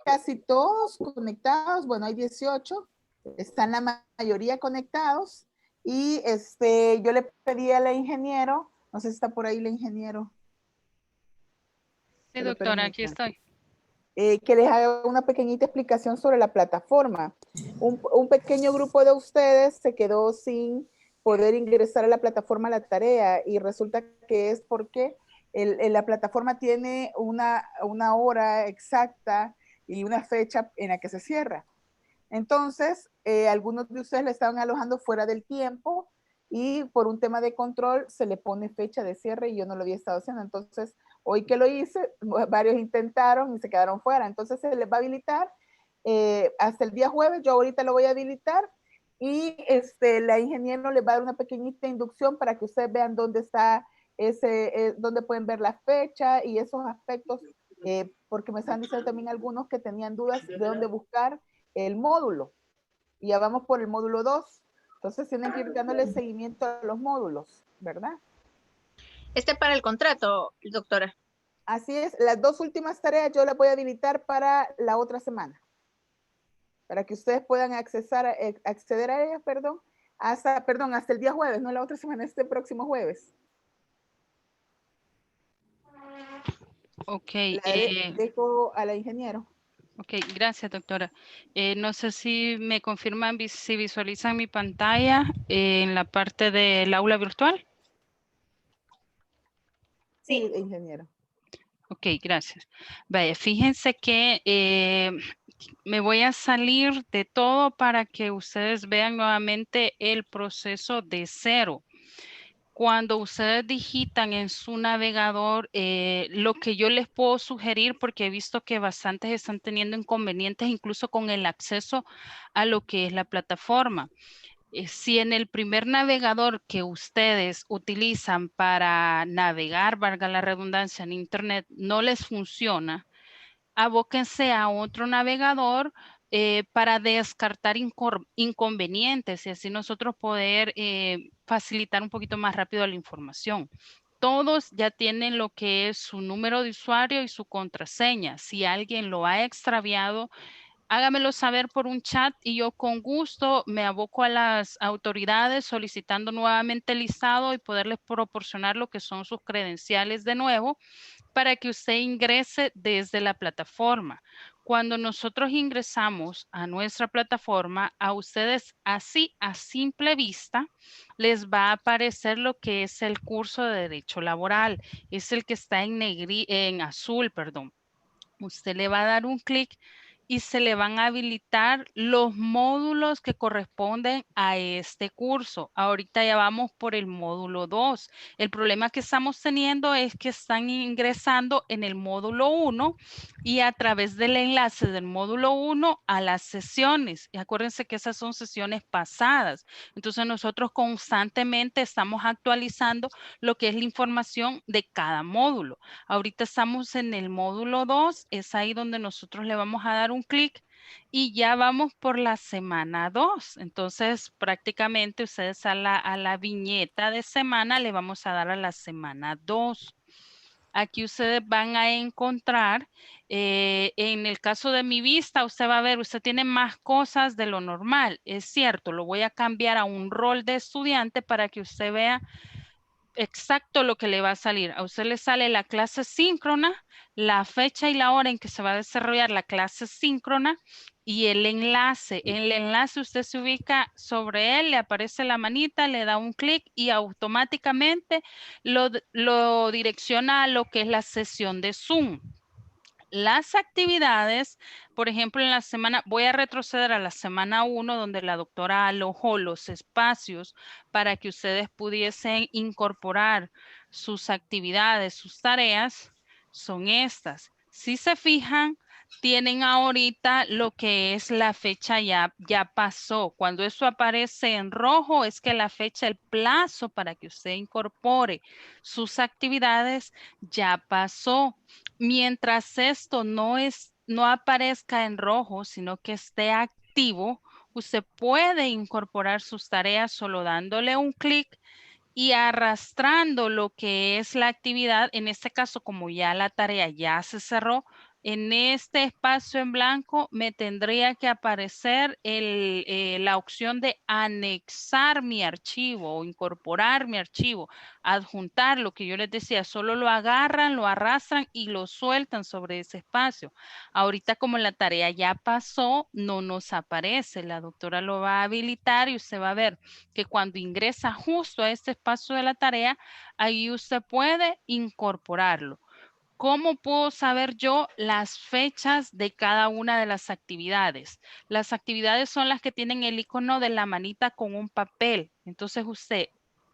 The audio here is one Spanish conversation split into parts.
casi todos conectados. Bueno, hay 18. Están la mayoría conectados. Y yo le pedí a la ingeniero, no sé si está por ahí la ingeniero. Sí, doctora, aquí estoy. Que les haga una pequeñita explicación sobre la plataforma. Un pequeño grupo de ustedes se quedó sin poder ingresar a la plataforma a la tarea y resulta que es porque la plataforma tiene una hora exacta y una fecha en la que se cierra. Entonces, algunos de ustedes le estaban alojando fuera del tiempo y por un tema de control se le pone fecha de cierre y yo no lo había estado haciendo. Entonces, hoy que lo hice, varios intentaron y se quedaron fuera. Entonces, se les va a habilitar hasta el día jueves. Yo ahorita lo voy a habilitar y la ingeniero les va a dar una pequeñita inducción para que ustedes vean dónde está dónde pueden ver la fecha y esos aspectos, porque me están diciendo también algunos que tenían dudas de dónde buscar el módulo. Y ya vamos por el módulo 2. Entonces tienen que ir dándole seguimiento a los módulos, ¿verdad? Para el contrato, doctora. Así es. Las dos últimas tareas yo las voy a habilitar para la otra semana. Para que ustedes puedan acceder a ellas, hasta el día jueves, no la otra semana, este próximo jueves. Ok. Dejo a la ingeniero. Ok, gracias, doctora. No sé si me confirman si visualizan mi pantalla en la parte del aula virtual. Sí, ingeniero. Ok, gracias. Vaya, fíjense que me voy a salir de todo para que ustedes vean nuevamente el proceso de cero. Cuando ustedes digitan en su navegador, lo que yo les puedo sugerir, porque he visto que bastantes están teniendo inconvenientes incluso con el acceso a lo que es la plataforma. Si en el primer navegador que ustedes utilizan para navegar, valga la redundancia, en Internet, no les funciona, abóquense a otro navegador para descartar inconvenientes y así nosotros poder facilitar un poquito más rápido la información. Todos ya tienen lo que es su número de usuario y su contraseña. Si alguien lo ha extraviado, hágamelo saber por un chat y yo con gusto me aboco a las autoridades solicitando nuevamente el listado y poderles proporcionar lo que son sus credenciales de nuevo para que usted ingrese desde la plataforma. Cuando nosotros ingresamos a nuestra plataforma, a ustedes así a simple vista les va a aparecer lo que es el curso de Derecho Laboral. Es el que está en azul, perdón. Usted le va a dar un clic y se le van a habilitar los módulos que corresponden a este curso. Ahorita ya vamos por el módulo 2. El problema que estamos teniendo es que están ingresando en el módulo 1 y a través del enlace del módulo 1 a las sesiones. Y acuérdense que esas son sesiones pasadas. Entonces nosotros constantemente estamos actualizando lo que es la información de cada módulo. Ahorita estamos en el módulo 2, es ahí donde nosotros le vamos a dar un clic y ya vamos por la semana 2. Entonces, prácticamente ustedes a la viñeta de semana le vamos a dar a la semana 2. Aquí ustedes van a encontrar, en el caso de mi vista, usted va a ver, usted tiene más cosas de lo normal. Es cierto, lo voy a cambiar a un rol de estudiante para que usted vea exacto lo que le va a salir. A usted le sale la clase síncrona, la fecha y la hora en que se va a desarrollar la clase síncrona y el enlace. En el enlace usted se ubica sobre él, le aparece la manita, le da un clic y automáticamente lo direcciona a lo que es la sesión de Zoom. Las actividades, por ejemplo, en la semana, voy a retroceder a la semana 1 donde la doctora alojó los espacios para que ustedes pudiesen incorporar sus actividades, sus tareas, son estas. Si se fijan, tienen ahorita lo que es la fecha ya pasó. Cuando eso aparece en rojo es que la fecha, el plazo para que usted incorpore sus actividades ya pasó. Mientras esto no aparezca en rojo, sino que esté activo, usted puede incorporar sus tareas solo dándole un clic y arrastrando lo que es la actividad. En este caso, como ya la tarea ya se cerró, En este espacio en blanco me tendría que aparecer la opción de anexar mi archivo o incorporar mi archivo, adjuntar, lo que yo les decía, solo lo agarran, lo arrastran y lo sueltan sobre ese espacio. Ahorita como la tarea ya pasó, no nos aparece. La doctora lo va a habilitar y usted va a ver que cuando ingresa justo a este espacio de la tarea, ahí usted puede incorporarlo. ¿Cómo puedo saber yo las fechas de cada una de las actividades? Las actividades son las que tienen el icono de la manita con un papel. Entonces usted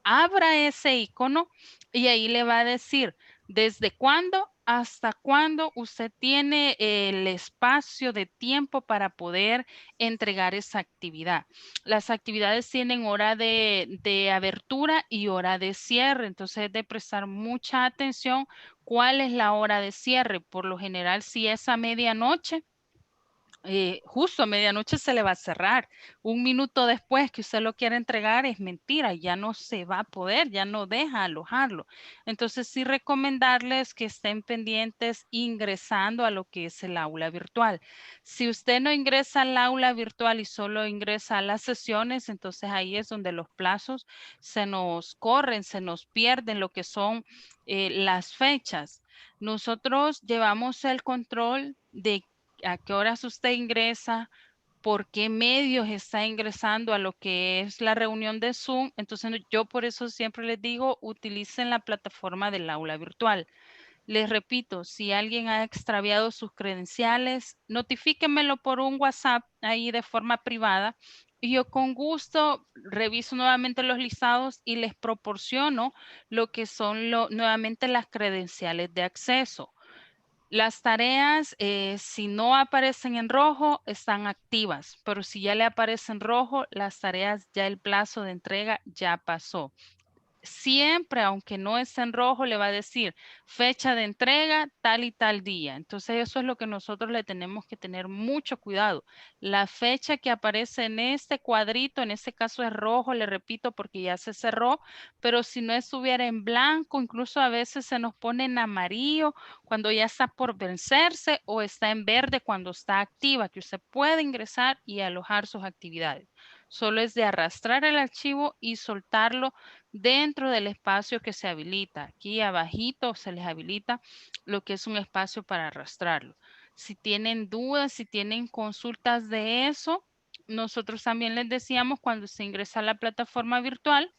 abra ese icono y ahí le va a decir desde cuándo hasta cuándo usted tiene el espacio de tiempo para poder entregar esa actividad. Las actividades tienen hora de abertura y hora de cierre, entonces es de prestar mucha atención. ¿Cuál es la hora de cierre? Por lo general, si es a medianoche, justo a medianoche se le va a cerrar. Un minuto después que usted lo quiere entregar es mentira, ya no se va a poder, ya no deja alojarlo. Entonces sí recomendarles que estén pendientes ingresando a lo que es el aula virtual. Si usted no ingresa al aula virtual y solo ingresa a las sesiones, entonces ahí es donde los plazos se nos corren, se nos pierden lo que son las fechas. Nosotros llevamos el control de a qué horas usted ingresa, por qué medios está ingresando a lo que es la reunión de Zoom. Entonces yo por eso siempre les digo, utilicen la plataforma del aula virtual. Les repito, si alguien ha extraviado sus credenciales, notifíquenmelo por un WhatsApp ahí de forma privada y yo con gusto reviso nuevamente los listados y les proporciono lo que son nuevamente las credenciales de acceso. Las tareas, si no aparecen en rojo, están activas, pero si ya le aparece en rojo, las tareas ya el plazo de entrega ya pasó. Siempre, aunque no esté en rojo, le va a decir fecha de entrega tal y tal día. Entonces eso es lo que nosotros le tenemos que tener mucho cuidado. La fecha que aparece en este cuadrito, en este caso es rojo, le repito, porque ya se cerró, pero si no estuviera en blanco, incluso a veces se nos pone en amarillo cuando ya está por vencerse o está en verde cuando está activa, que usted puede ingresar y alojar sus actividades. Solo es de arrastrar el archivo y soltarlo dentro del espacio que se habilita. Aquí abajito se les habilita lo que es un espacio para arrastrarlo. Si tienen dudas, si tienen consultas de eso, nosotros también les decíamos cuando se ingresa a la plataforma virtual,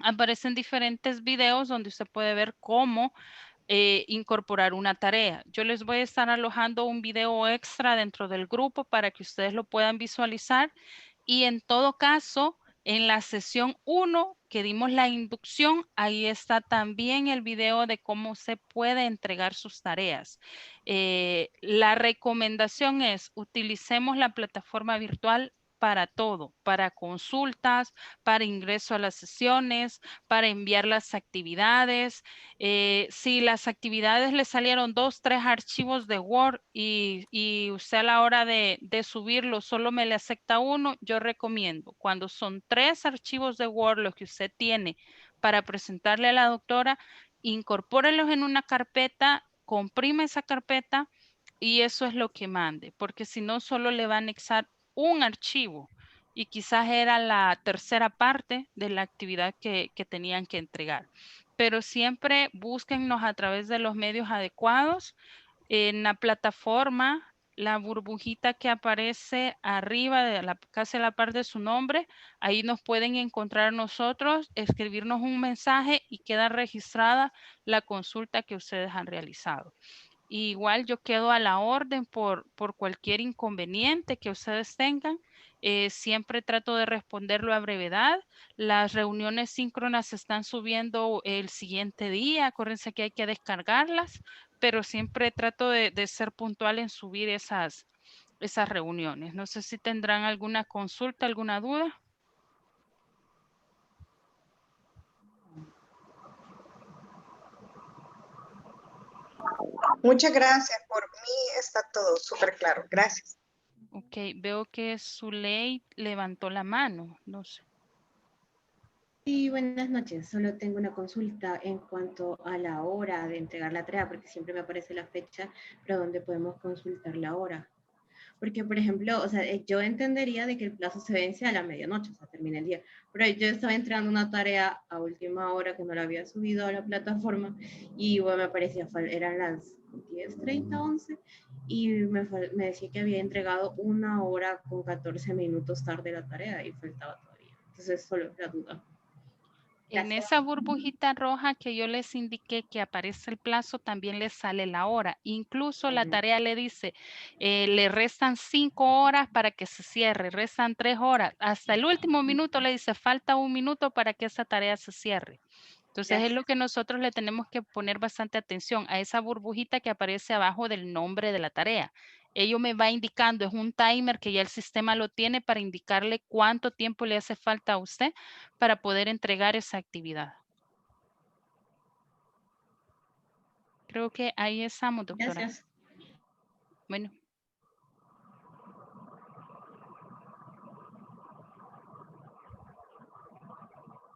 aparecen diferentes videos donde usted puede ver cómo incorporar una tarea. Yo les voy a estar alojando un video extra dentro del grupo para que ustedes lo puedan visualizar y en todo caso, en la sesión 1 que dimos la inducción, ahí está también el video de cómo se puede entregar sus tareas. La recomendación es utilicemos la plataforma virtual para todo, para consultas, para ingreso a las sesiones, para enviar las actividades. Si las actividades le salieron 2, 3 archivos de Word y usted a la hora de subirlo solo me le acepta uno, yo recomiendo cuando son 3 archivos de Word los que usted tiene para presentarle a la doctora, incorpórelos en una carpeta, comprime esa carpeta y eso es lo que mande, porque si no solo le va a anexar un archivo y quizás era la tercera parte de la actividad que tenían que entregar. Pero siempre búsquennos a través de los medios adecuados. En la plataforma, la burbujita que aparece arriba, casi a la par de su nombre, ahí nos pueden encontrar nosotros, escribirnos un mensaje y queda registrada la consulta que ustedes han realizado. Igual yo quedo a la orden por cualquier inconveniente que ustedes tengan. Siempre trato de responderlo a brevedad. Las reuniones síncronas se están subiendo el siguiente día. Acuérdense que hay que descargarlas, pero siempre trato de ser puntual en subir esas reuniones. No sé si tendrán alguna consulta, alguna duda. Muchas gracias. Por mí está todo súper claro. Gracias. Ok, veo que Zuley levantó la mano. No sé. Sí, buenas noches. Solo tengo una consulta en cuanto a la hora de entregar la tarea, porque siempre me aparece la fecha, pero ¿dónde podemos consultar la hora? Porque, por ejemplo, o sea, yo entendería de que el plazo se vence a la medianoche, o sea, termina el día. Pero yo estaba entregando una tarea a última hora que no la había subido a la plataforma y bueno, me aparecía, eran las 10:30, 11, y me decía que había entregado 1 hora con 14 minutos tarde la tarea y faltaba todavía. Entonces, solo la duda. En esa burbujita roja que yo les indiqué que aparece el plazo, también les sale la hora. Incluso la tarea le dice, le restan 5 horas para que se cierre, restan 3 horas. Hasta el último minuto le dice, falta 1 minuto para que esa tarea se cierre. Entonces es lo que nosotros le tenemos que poner bastante atención a esa burbujita que aparece abajo del nombre de la tarea. Ello me va indicando, es un timer que ya el sistema lo tiene para indicarle cuánto tiempo le hace falta a usted para poder entregar esa actividad. Creo que ahí estamos, doctora. Gracias. Bueno.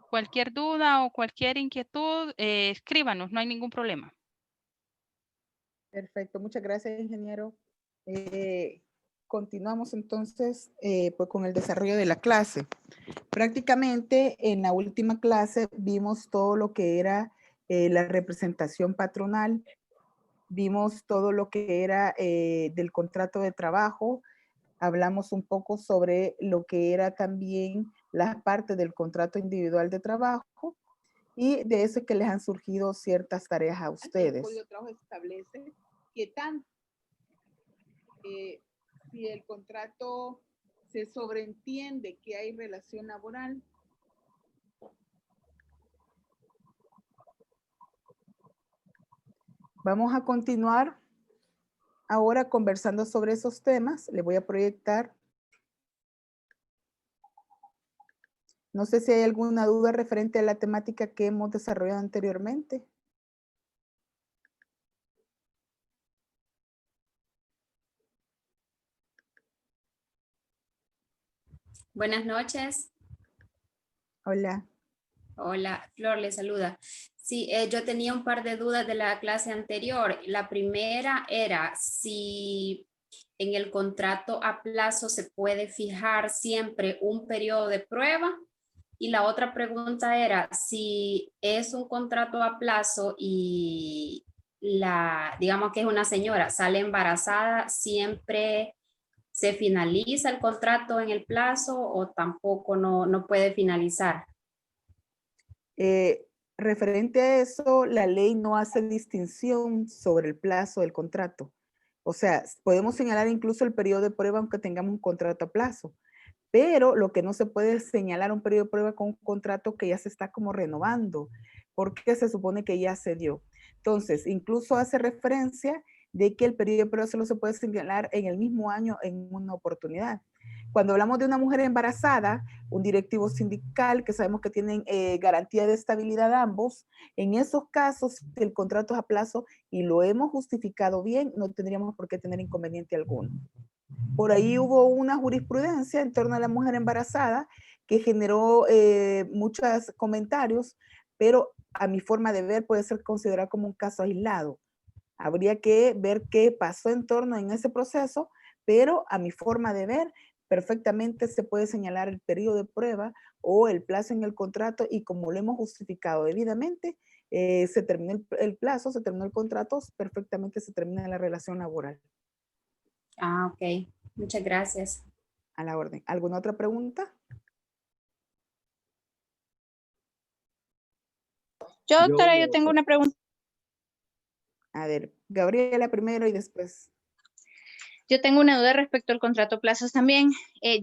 Cualquier duda o cualquier inquietud, escríbanos, no hay ningún problema. Perfecto, muchas gracias, ingeniero. Continuamos entonces pues con el desarrollo de la clase. Prácticamente en la última clase vimos todo lo que era la representación patronal, vimos todo lo que era del contrato de trabajo, hablamos un poco sobre lo que era también la parte del contrato individual de trabajo y de eso es que les han surgido ciertas tareas a ustedes. El Código de Trabajo establece que si el contrato se sobreentiende que hay relación laboral, vamos a continuar ahora conversando sobre esos temas. Le voy a proyectar. No sé si hay alguna duda referente a la temática que hemos desarrollado anteriormente. Buenas noches. Hola. Hola, Flor le saluda. Sí, yo tenía un par de dudas de la clase anterior. La primera era si en el contrato a plazo se puede fijar siempre un periodo de prueba. Y la otra pregunta era si es un contrato a plazo y digamos que es una señora, sale embarazada, siempre se finaliza el contrato en el plazo o tampoco no puede finalizar. Referente a eso, la ley no hace distinción sobre el plazo del contrato. O sea, podemos señalar incluso el periodo de prueba aunque tengamos un contrato a plazo, pero lo que no se puede es señalar un periodo de prueba con un contrato que ya se está como renovando, porque se supone que ya se dio. Entonces, incluso hace referencia de que el periodo de prueba solo se puede señalar en el mismo año en una oportunidad. Cuando hablamos de una mujer embarazada, un directivo sindical que sabemos que tienen garantía de estabilidad ambos, en esos casos, si el contrato es a plazo y lo hemos justificado bien, no tendríamos por qué tener inconveniente alguno. Por ahí hubo una jurisprudencia en torno a la mujer embarazada que generó muchos comentarios, pero a mi forma de ver puede ser considerado como un caso aislado. Habría que ver qué pasó en torno en ese proceso, pero a mi forma de ver, perfectamente se puede señalar el periodo de prueba o el plazo en el contrato y como lo hemos justificado debidamente, se terminó el plazo, se terminó el contrato, perfectamente se termina la relación laboral. Ah, ok. Muchas gracias. A la orden. ¿Alguna otra pregunta? Doctora, yo tengo una pregunta. A ver, Gabriela primero y después. Yo tengo una duda respecto al contrato a plazos también.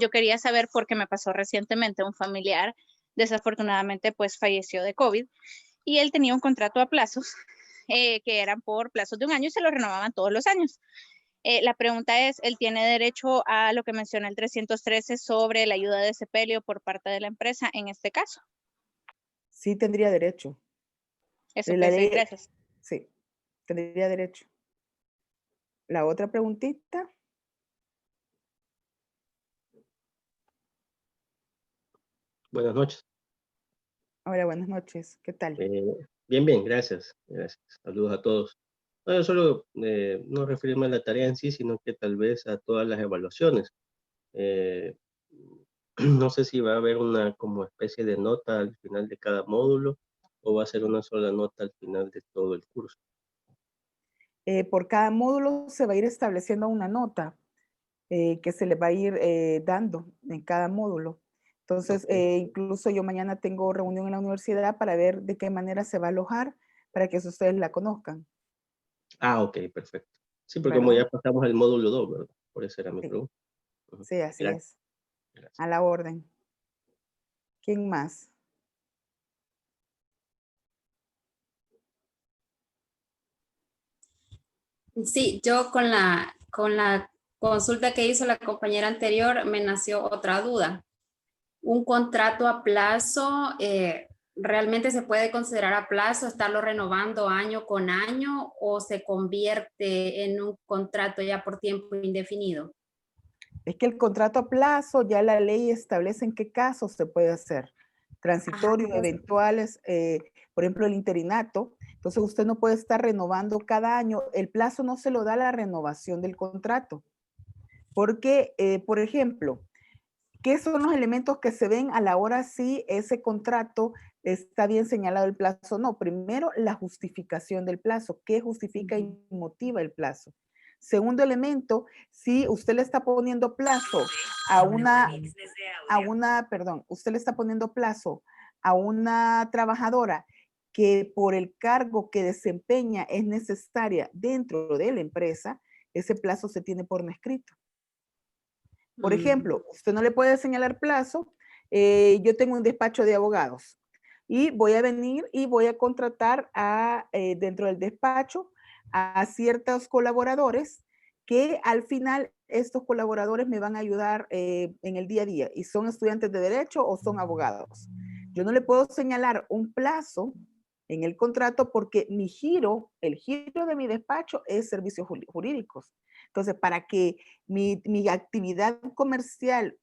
Yo quería saber porque me pasó recientemente un familiar, desafortunadamente pues falleció de COVID y él tenía un contrato a plazos que eran por plazos de 1 año y se lo renovaban todos los años. La pregunta es, ¿él tiene derecho a lo que menciona el 313 sobre la ayuda de sepelio por parte de la empresa en este caso? Sí, tendría derecho. Eso La pensé, ley, gracias. sí, tendría derecho. La otra preguntita. Buenas noches. Hola, buenas noches. ¿Qué tal? Bien, gracias. Gracias. Saludos a todos. No, solo no referirme a la tarea en sí, sino que tal vez a todas las evaluaciones. Eh, no sé si va a haber una como especie de nota al final de cada módulo o va a ser una sola nota al final de todo el curso. Por cada módulo se va a ir estableciendo una nota que se le va a ir dando en cada módulo. Entonces, Ok. incluso yo mañana tengo reunión en la universidad para ver de qué manera se va a alojar para que ustedes la conozcan, Ah, ok, perfecto. Sí, porque como ¿verdad? ya pasamos al módulo 2, ¿verdad? Por eso era mi Sí, pregunta. Ujú. sí, así Gracias, es. gracias. A la orden. ¿Quién más? Sí, yo con la consulta que hizo la compañera anterior me nació otra duda. ¿Un contrato a plazo realmente se puede considerar a plazo, estarlo renovando año con año o se convierte en un contrato ya por tiempo indefinido? Es que el contrato a plazo ya la ley establece en qué casos se puede hacer. Ajá, Transitorio, entonces, eventuales, por ejemplo, el interinato. Entonces usted no puede estar renovando cada año. El plazo no se lo da la renovación del contrato. Porque, por ejemplo, ¿qué son los elementos que se ven a la hora si ese contrato está bien señalado el plazo o no? Primero, la justificación del plazo. ¿Qué justifica y motiva el plazo? Segundo elemento, si usted le está poniendo plazo usted le está poniendo plazo a una trabajadora que por el cargo que desempeña es necesaria dentro de la empresa, ese plazo se tiene por no escrito. Por ejemplo, usted no le puede señalar plazo. Yo tengo un despacho de abogados y voy a venir y voy a contratar dentro del despacho a ciertos colaboradores que al final estos colaboradores me van a ayudar en el día a día y son estudiantes de derecho o son abogados. Yo no le puedo señalar un plazo en el contrato porque el giro de mi despacho es servicios jurídicos. Entonces, para que mi actividad comercial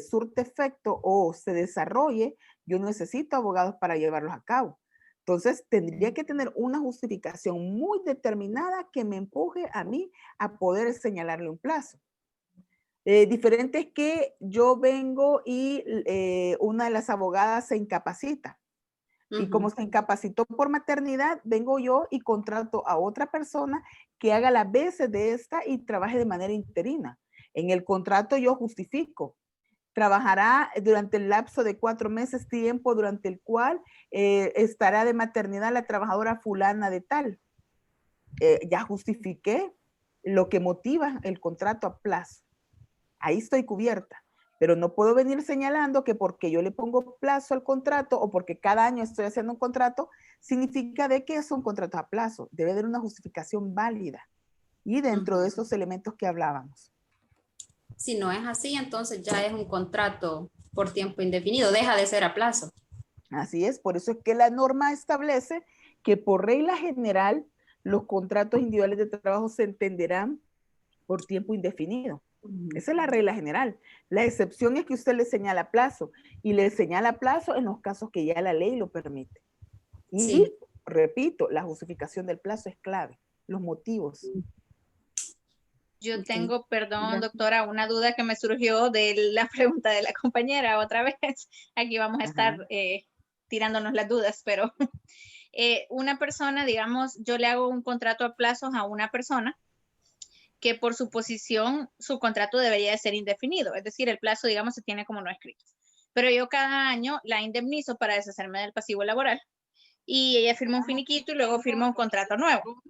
surte efecto o se desarrolle, yo necesito abogados para llevarlos a cabo. Entonces, tendría que tener una justificación muy determinada que me empuje a mí a poder señalarle un plazo. Diferente es que yo vengo y una de las abogadas se incapacita. Y como se incapacitó por maternidad, vengo yo y contrato a otra persona que haga las veces de esta y trabaje de manera interina. En el contrato yo justifico. Trabajará durante el lapso de 4 meses, tiempo durante el cual estará de maternidad la trabajadora fulana de tal. Ya justifiqué lo que motiva el contrato a plazo. Ahí estoy cubierta. Pero no puedo venir señalando que porque yo le pongo plazo al contrato o porque cada año estoy haciendo un contrato, significa de que es un contrato a plazo. Debe haber una justificación válida. Y dentro de esos elementos que hablábamos. Si no es así, entonces ya es un contrato por tiempo indefinido, deja de ser a plazo. Así es, por eso es que la norma establece que por regla general los contratos individuales de trabajo se entenderán por tiempo indefinido. Esa es la regla general. La excepción es que usted le señala plazo y le señala plazo en los casos que ya la ley lo permite. Y Sí. repito, la justificación del plazo es clave, los motivos. Yo Ok. tengo, perdón, doctora, una duda que me surgió de la pregunta de la compañera otra vez. Aquí vamos a estar tirándonos las dudas, pero una persona, digamos, yo le hago un contrato a plazos a una persona que por su posición, su contrato debería de ser indefinido, es decir, el plazo, digamos, se tiene como no escrito. Pero yo cada año la indemnizo para deshacerme del pasivo laboral y ella firma un finiquito y luego firma un contrato nuevo.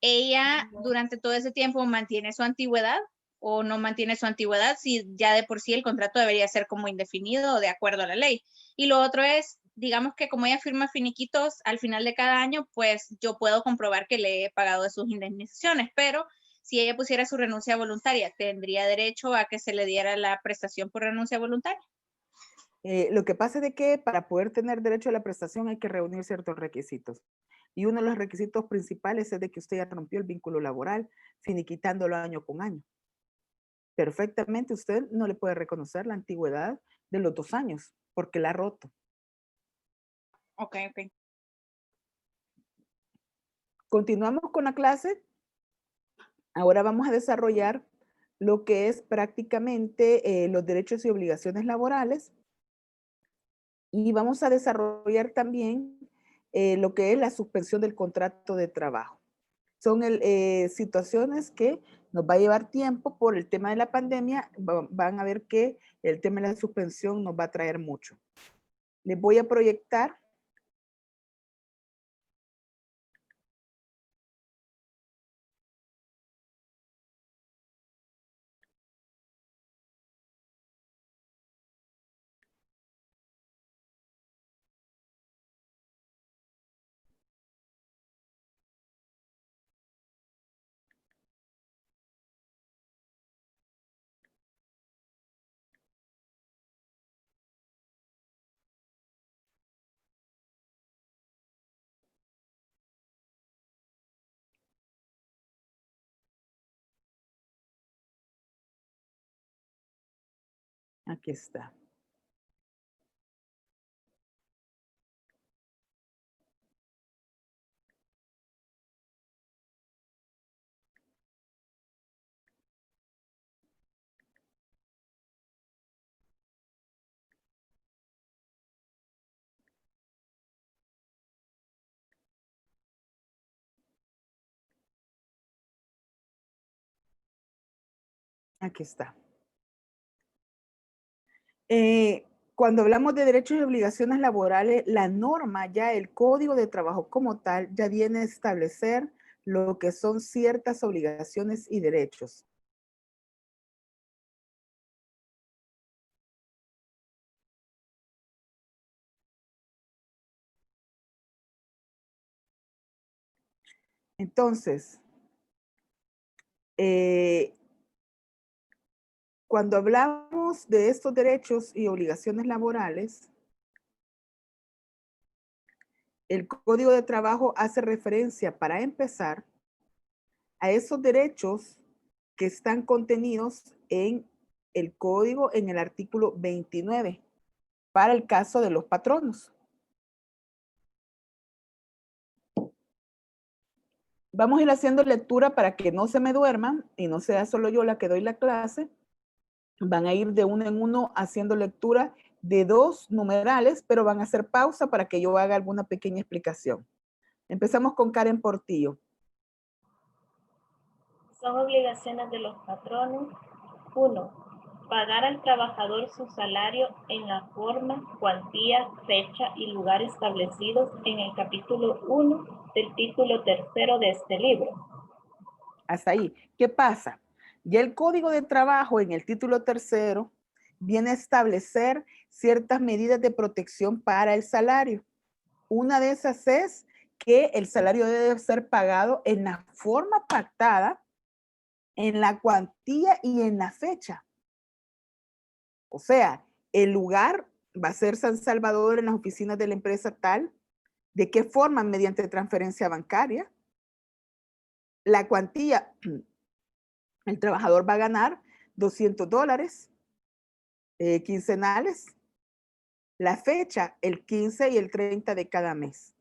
¿Ella durante todo ese tiempo mantiene su antigüedad o no mantiene su antigüedad si ya de por sí el contrato debería ser como indefinido de acuerdo a la ley? Y lo otro es, digamos que como ella firma finiquitos al final de cada año, pues yo puedo comprobar que le he pagado de sus indemnizaciones, pero si ella pusiera su renuncia voluntaria, ¿tendría derecho a que se le diera la prestación por renuncia voluntaria? Lo que pasa es de que para poder tener derecho a la prestación hay que reunir ciertos requisitos. Y uno de los requisitos principales es de que usted ya rompió el vínculo laboral, finiquitándolo año con año. Perfectamente usted no le puede reconocer la antigüedad de los 2 años, porque la ha roto. Ok, ok. Continuamos con la clase. Ahora vamos a desarrollar lo que es prácticamente los derechos y obligaciones laborales. Y vamos a desarrollar también lo que es la suspensión del contrato de trabajo. Son situaciones que nos va a llevar tiempo por el tema de la pandemia. Van a ver que el tema de la suspensión nos va a traer mucho. Les voy a proyectar. Aquí está. Aquí está. Cuando hablamos de derechos y obligaciones laborales, la norma, ya el Código de Trabajo como tal, ya viene a establecer lo que son ciertas obligaciones y derechos. Entonces, cuando hablamos de estos derechos y obligaciones laborales, el Código de Trabajo hace referencia, para empezar, a esos derechos que están contenidos en el Código en el artículo 29, para el caso de los patronos. Vamos a ir haciendo lectura para que no se me duerman y no sea solo yo la que doy la clase. Van a ir de uno en uno haciendo lectura de 2 numerales, pero van a hacer pausa para que yo haga alguna pequeña explicación. Empezamos con Karen Portillo. Son obligaciones de los patronos. 1. Pagar al trabajador su salario en la forma, cuantía, fecha y lugar establecidos en el capítulo 1 del título 3 de este libro. Hasta ahí. ¿Qué pasa? Ya el Código de Trabajo en el título 3 viene a establecer ciertas medidas de protección para el salario. Una de esas es que el salario debe ser pagado en la forma pactada, en la cuantía y en la fecha. O sea, el lugar va a ser San Salvador en las oficinas de la empresa tal. ¿De qué forma? Mediante transferencia bancaria. La cuantía, el trabajador va a ganar $200 quincenales. La fecha, el 15 y el 30 de cada mes.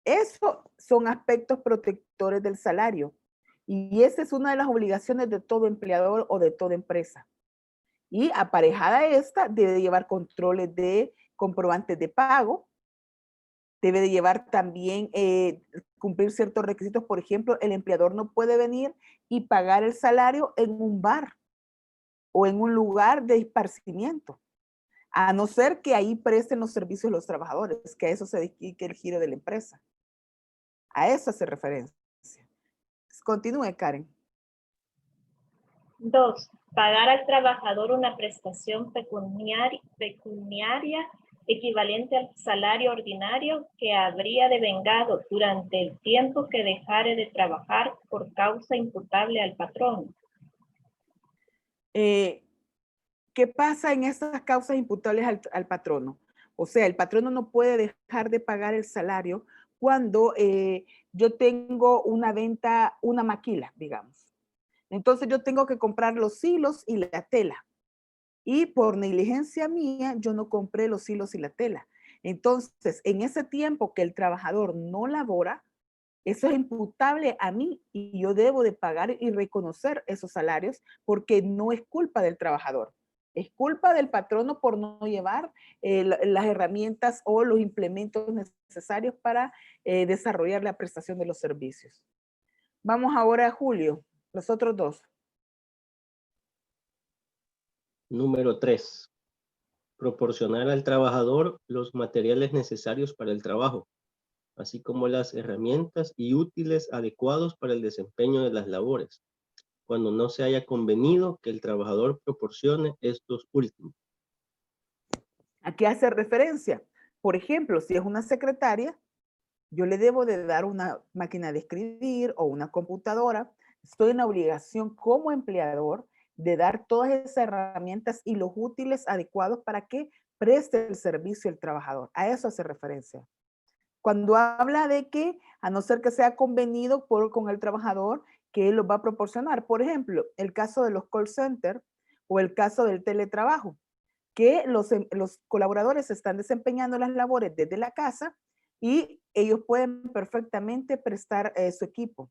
Esos son aspectos protectores del salario. Y esa es una de las obligaciones de todo empleador o de toda empresa. Y aparejada a esta, debe de llevar controles de comprobantes de pago, debe de llevar también, cumplir ciertos requisitos. Por ejemplo, el empleador no puede venir y pagar el salario en un bar o en un lugar de esparcimiento, a no ser que ahí presten los servicios los trabajadores, que a eso se dedique el giro de la empresa. A eso hace referencia. Continúe, Karen. 2. Pagar al trabajador una prestación pecuniaria equivalente al salario ordinario que habría devengado durante el tiempo que dejare de trabajar por causa imputable al patrón. ¿Qué pasa en estas causas imputables al patrono? O sea, el patrono no puede dejar de pagar el salario cuando yo tengo una venta, una maquila, digamos. Entonces yo tengo que comprar los hilos y la tela. Y por negligencia mía, yo no compré los hilos y la tela. Entonces, en ese tiempo que el trabajador no labora, eso es imputable a mí y yo debo de pagar y reconocer esos salarios porque no es culpa del trabajador. Es culpa del patrono por no llevar las herramientas o los implementos necesarios para desarrollar la prestación de los servicios. Vamos ahora a Julio, los otros dos. Número 3. Proporcionar al trabajador los materiales necesarios para el trabajo, así como las herramientas y útiles adecuados para el desempeño de las labores, cuando no se haya convenido que el trabajador proporcione estos últimos. ¿A qué hace referencia? Por ejemplo, si es una secretaria, yo le debo de dar una máquina de escribir o una computadora. Estoy en la obligación como empleador de dar todas esas herramientas y los útiles adecuados para que preste el servicio al trabajador. A eso hace referencia. Cuando habla de que, a no ser que sea convenido con el trabajador, que él los va a proporcionar. Por ejemplo, el caso de los call centers o el caso del teletrabajo, que los colaboradores están desempeñando las labores desde la casa y ellos pueden perfectamente prestar su equipo.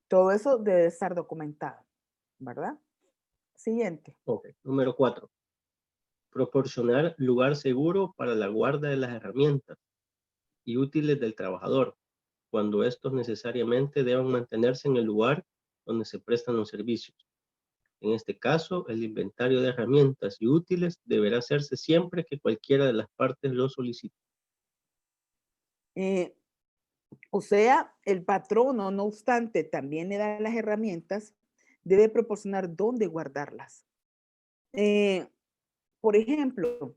Todo eso debe estar documentado, ¿verdad? Siguiente. Ok. Número 4. Proporcionar lugar seguro para la guarda de las herramientas y útiles del trabajador, cuando estos necesariamente deben mantenerse en el lugar donde se prestan los servicios. En este caso, el inventario de herramientas y útiles deberá hacerse siempre que cualquiera de las partes lo solicite. O sea, el patrono, no obstante, también le da las herramientas, debe proporcionar dónde guardarlas. Por ejemplo,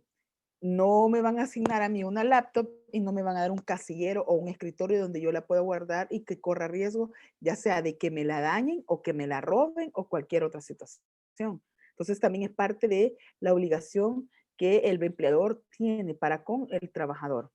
no me van a asignar a mí una laptop y no me van a dar un casillero o un escritorio donde yo la pueda guardar y que corra riesgo, ya sea de que me la dañen o que me la roben o cualquier otra situación. Entonces también es parte de la obligación que el empleador tiene para con el trabajador.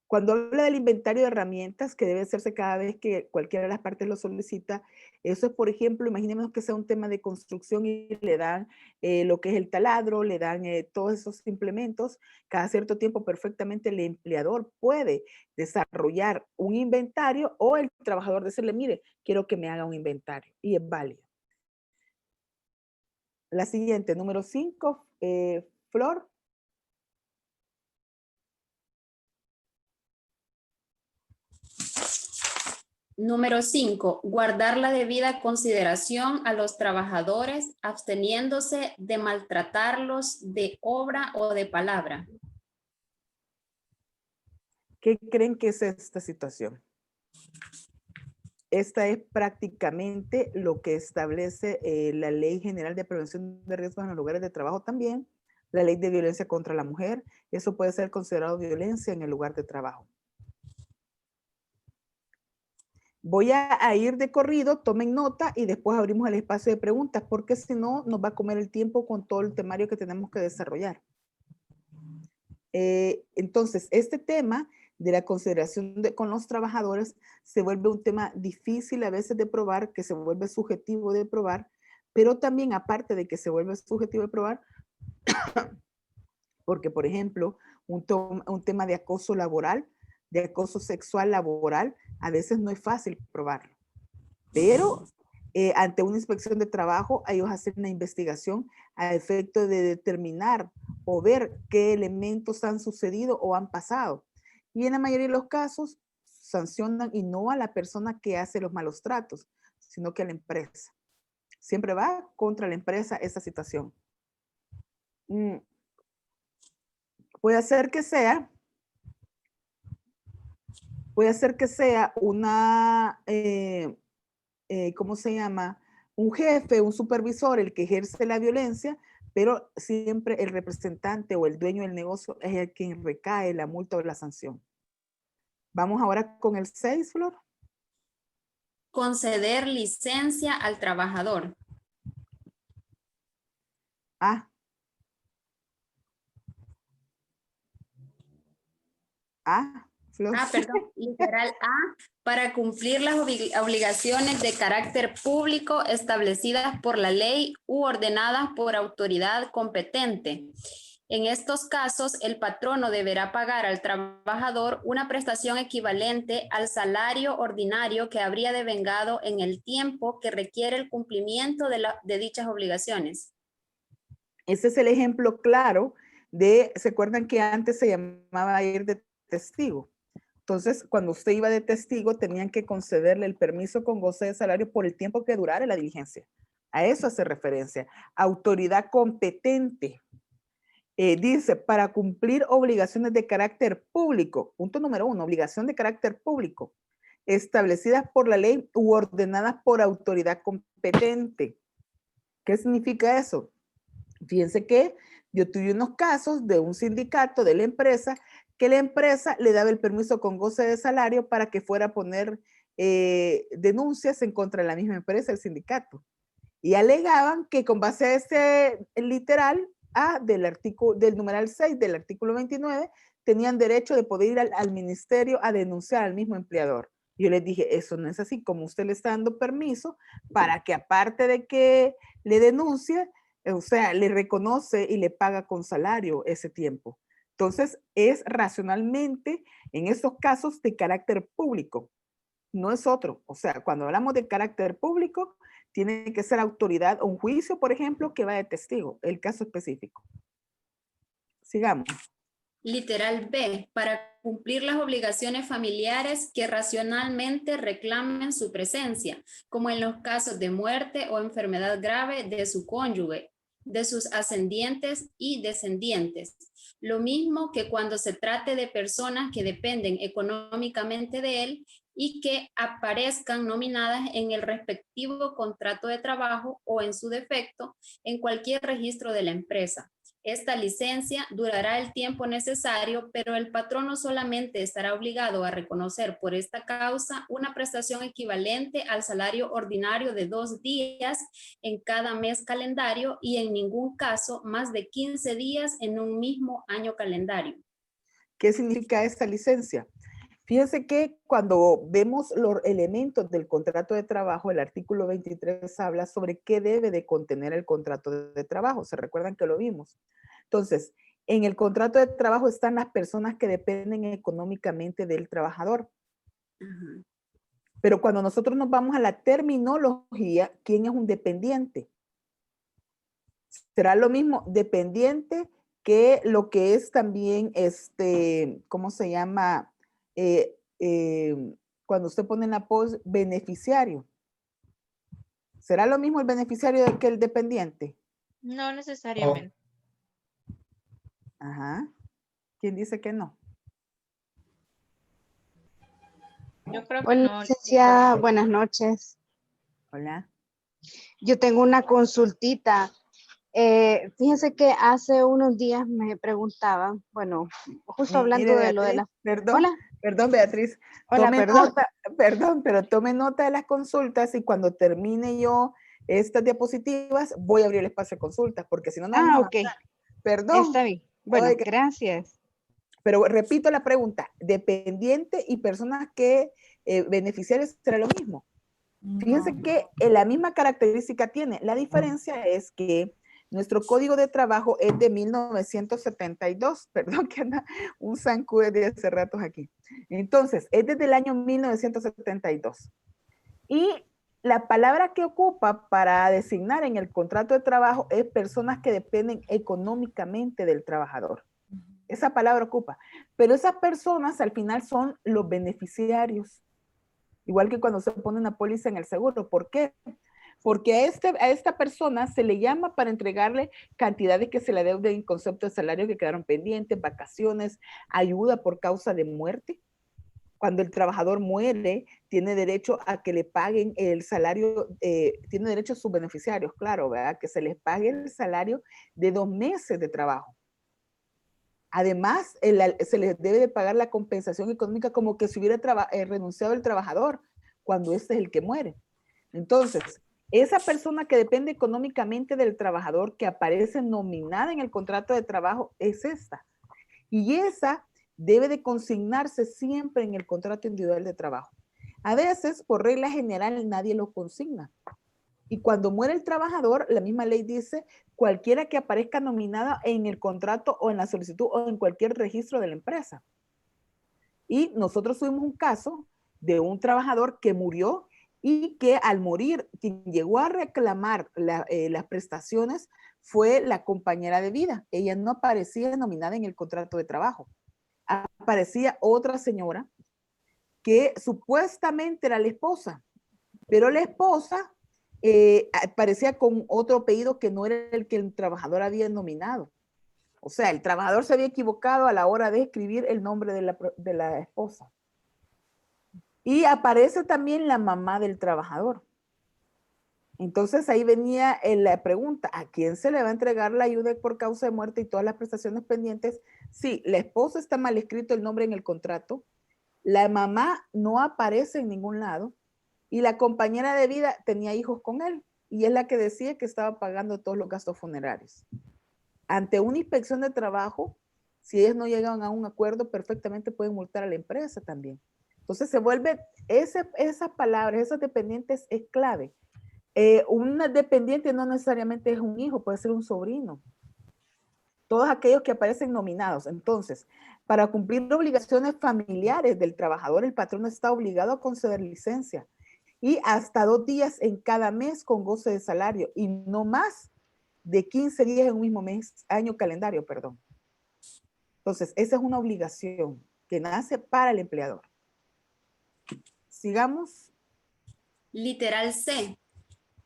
Cuando habla del inventario de herramientas que debe hacerse cada vez que cualquiera de las partes lo solicita, eso es, por ejemplo, imaginemos que sea un tema de construcción y le dan lo que es el taladro, le dan todos esos implementos. Cada cierto tiempo perfectamente el empleador puede desarrollar un inventario o el trabajador decirle, mire, quiero que me haga un inventario y es válido. La siguiente, número 5, Flor. Número 5, guardar la debida consideración a los trabajadores, absteniéndose de maltratarlos de obra o de palabra. ¿Qué creen que es esta situación? Esta es prácticamente lo que establece la Ley General de Prevención de Riesgos en los Lugares de Trabajo también, la Ley de Violencia contra la Mujer. Eso puede ser considerado violencia en el lugar de trabajo. Voy a ir de corrido, tomen nota y después abrimos el espacio de preguntas, porque si no, nos va a comer el tiempo con todo el temario que tenemos que desarrollar. Entonces, este tema de la consideración con los trabajadores se vuelve un tema difícil a veces de probar, que se vuelve subjetivo de probar, pero también aparte de que se vuelve subjetivo de probar, porque por ejemplo, un tema de acoso laboral, de acoso sexual laboral, a veces no es fácil probarlo. Pero ante una inspección de trabajo, ellos hacen una investigación a efecto de determinar o ver qué elementos han sucedido o han pasado. Y en la mayoría de los casos, sancionan y no a la persona que hace los malos tratos, sino que a la empresa. Siempre va contra la empresa esa situación. Puede ser que sea una, ¿cómo se llama? Un jefe, un supervisor, el que ejerce la violencia, pero siempre el representante o el dueño del negocio es el quien recae la multa o la sanción. Vamos ahora con el 6, Flor. Conceder licencia al trabajador. Flor. Perdón, literal A, para cumplir las obligaciones de carácter público establecidas por la ley u ordenadas por autoridad competente. En estos casos, el patrono deberá pagar al trabajador una prestación equivalente al salario ordinario que habría devengado en el tiempo que requiere el cumplimiento de dichas obligaciones. Ese es el ejemplo claro de, ¿se acuerdan que antes se llamaba ir de testigo? Entonces, cuando usted iba de testigo, tenían que concederle el permiso con goce de salario por el tiempo que durara la diligencia. A eso hace referencia. Autoridad competente. Dice, para cumplir obligaciones de carácter público, punto número 1, obligación de carácter público, establecidas por la ley u ordenadas por autoridad competente. ¿Qué significa eso? Fíjense que yo tuve unos casos de un sindicato de la empresa, que la empresa le daba el permiso con goce de salario para que fuera a poner denuncias en contra de la misma empresa, el sindicato. Y alegaban que con base a ese literal A del numeral 6 del artículo 29, tenían derecho de poder ir al ministerio a denunciar al mismo empleador. Yo les dije, eso no es así, como usted le está dando permiso para que aparte de que le denuncie, o sea, le reconoce y le paga con salario ese tiempo. Entonces, es racionalmente en esos casos de carácter público, no es otro. O sea, cuando hablamos de carácter público, tiene que ser autoridad o un juicio, por ejemplo, que va de testigo, el caso específico. Sigamos. Literal B, para cumplir las obligaciones familiares que racionalmente reclamen su presencia, como en los casos de muerte o enfermedad grave de su cónyuge, de sus ascendientes y descendientes. Lo mismo que cuando se trate de personas que dependen económicamente de él y que aparezcan nominadas en el respectivo contrato de trabajo o en su defecto en cualquier registro de la empresa. Esta licencia durará el tiempo necesario, pero el patrono solamente estará obligado a reconocer por esta causa una prestación equivalente al salario ordinario de 2 días en cada mes calendario y en ningún caso más de 15 días en un mismo año calendario. ¿Qué significa esta licencia? Fíjense que cuando vemos los elementos del contrato de trabajo, el artículo 23 habla sobre qué debe de contener el contrato de trabajo. ¿Se recuerdan que lo vimos? Entonces, en el contrato de trabajo están las personas que dependen económicamente del trabajador. Pero cuando nosotros nos vamos a la terminología, ¿quién es un dependiente? Será lo mismo dependiente que lo que es también, ¿cómo se llama? Cuando usted pone en la pos beneficiario. ¿Será lo mismo el beneficiario que el dependiente? No necesariamente. Ajá. ¿Quién dice que no? Yo creo que Hola, no. licenciada, buenas noches. Hola. Yo tengo una consultita. Fíjense que hace unos días me preguntaban, bueno, justo hablando Mire, de lo de la... Perdón, Hola. perdón, Beatriz. Hola, Tome perdón. nota, perdón, pero tome nota de las consultas y cuando termine yo estas diapositivas, voy a abrir el espacio de consultas, porque si no, no vamos a Ok. avanzar. Perdón. Está bien. Bueno, Oiga, gracias. pero repito la pregunta, dependiente y personas que beneficiarios será lo mismo. Fíjense que la misma característica tiene. La diferencia es que nuestro código de trabajo es de 1972. Perdón que anda un zancudo de hace ratos aquí. Entonces, es desde el año 1972. Y la palabra que ocupa para designar en el contrato de trabajo es personas que dependen económicamente del trabajador. Esa palabra ocupa. Pero esas personas al final son los beneficiarios. Igual que cuando se pone una póliza en el seguro. ¿Por qué? Porque a esta persona se le llama para entregarle cantidades que se le deuden en concepto de salario que quedaron pendientes, vacaciones, ayuda por causa de muerte. Cuando el trabajador muere, tiene derecho a que le paguen el salario, tiene derecho a sus beneficiarios, claro, ¿verdad? Que se les pague el salario de 2 meses de trabajo. Además, se les debe de pagar la compensación económica como que si hubiera renunciado el trabajador cuando este es el que muere. Entonces, esa persona que depende económicamente del trabajador que aparece nominada en el contrato de trabajo es esta. Y esa debe de consignarse siempre en el contrato individual de trabajo. A veces, por regla general, nadie lo consigna. Y cuando muere el trabajador, la misma ley dice, cualquiera que aparezca nominada en el contrato o en la solicitud o en cualquier registro de la empresa. Y nosotros tuvimos un caso de un trabajador que murió y que al morir, quien llegó a reclamar las prestaciones fue la compañera de vida. Ella no aparecía nominada en el contrato de trabajo. Aparecía otra señora que supuestamente era la esposa, pero la esposa aparecía con otro apellido que no era el que el trabajador había nominado. O sea, el trabajador se había equivocado a la hora de escribir el nombre de la esposa. Y aparece también la mamá del trabajador. Entonces ahí venía la pregunta, ¿a quién se le va a entregar la ayuda por causa de muerte y todas las prestaciones pendientes? Sí, la esposa está mal escrito el nombre en el contrato, la mamá no aparece en ningún lado y la compañera de vida tenía hijos con él y es la que decía que estaba pagando todos los gastos funerarios. Ante una inspección de trabajo, si ellos no llegan a un acuerdo, perfectamente pueden multar a la empresa también. Entonces se vuelve, esas palabras, esas dependientes es clave. Un dependiente no necesariamente es un hijo, puede ser un sobrino. Todos aquellos que aparecen nominados. Entonces, para cumplir obligaciones familiares del trabajador, el patrón está obligado a conceder licencia y hasta 2 días en cada mes con goce de salario y no más de 15 días en un mismo mes, año calendario, perdón. Entonces, esa es una obligación que nace para el empleador. Sigamos. Literal C.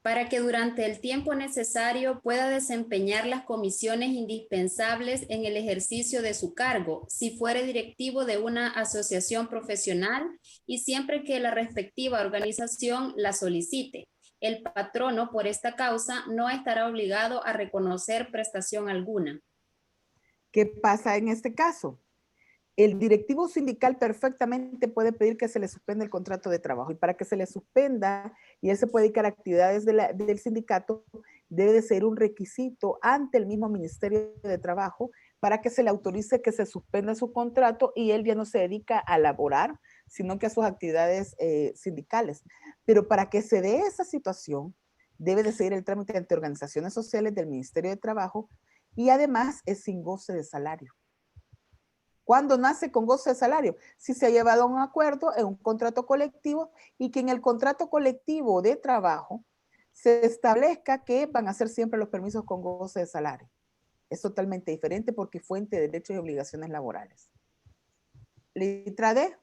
Para que durante el tiempo necesario pueda desempeñar las comisiones indispensables en el ejercicio de su cargo, si fuere directivo de una asociación profesional y siempre que la respectiva organización la solicite. El patrono, por esta causa, no estará obligado a reconocer prestación alguna. ¿Qué pasa en este caso? El directivo sindical perfectamente puede pedir que se le suspenda el contrato de trabajo y para que se le suspenda y él se puede dedicar a actividades del sindicato, debe de ser un requisito ante el mismo Ministerio de Trabajo para que se le autorice que se suspenda su contrato y él ya no se dedica a laborar, sino que a sus actividades sindicales. Pero para que se dé esa situación, debe de seguir el trámite ante organizaciones sociales del Ministerio de Trabajo y además es sin goce de salario. ¿Cuándo nace con goce de salario? Si se ha llevado a un acuerdo en un contrato colectivo y que en el contrato colectivo de trabajo se establezca que van a ser siempre los permisos con goce de salario. Es totalmente diferente porque es fuente de derechos y obligaciones laborales. Letra D.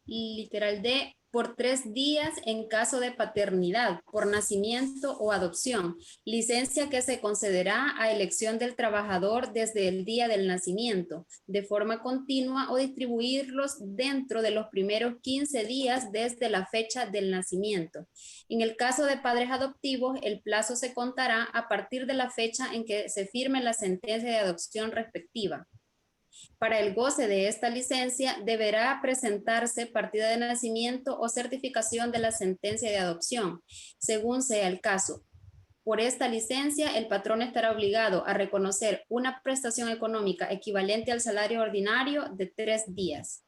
Literal D. Por 3 días en caso de paternidad, por nacimiento o adopción. Licencia que se concederá a elección del trabajador desde el día del nacimiento, de forma continua o distribuirlos dentro de los primeros 15 días desde la fecha del nacimiento. En el caso de padres adoptivos, el plazo se contará a partir de la fecha en que se firme la sentencia de adopción respectiva. Para el goce de esta licencia, deberá presentarse partida de nacimiento o certificación de la sentencia de adopción, según sea el caso. Por esta licencia, el patrón estará obligado a reconocer una prestación económica equivalente al salario ordinario de 3 días.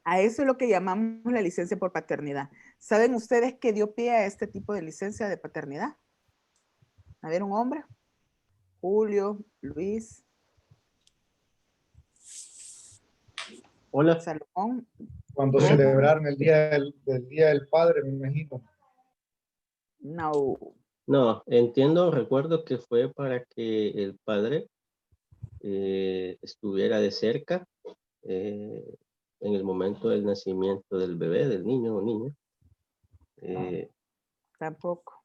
A eso es lo que llamamos la licencia por paternidad. ¿Saben ustedes qué dio pie a este tipo de licencia de paternidad? A ver, un hombre. Julio, Luis. Hola. Salomón. Cuando celebraron el día del padre, me imagino. No. No, entiendo, recuerdo que fue para que el padre estuviera de cerca en el momento del nacimiento del bebé, del niño o niña. Tampoco.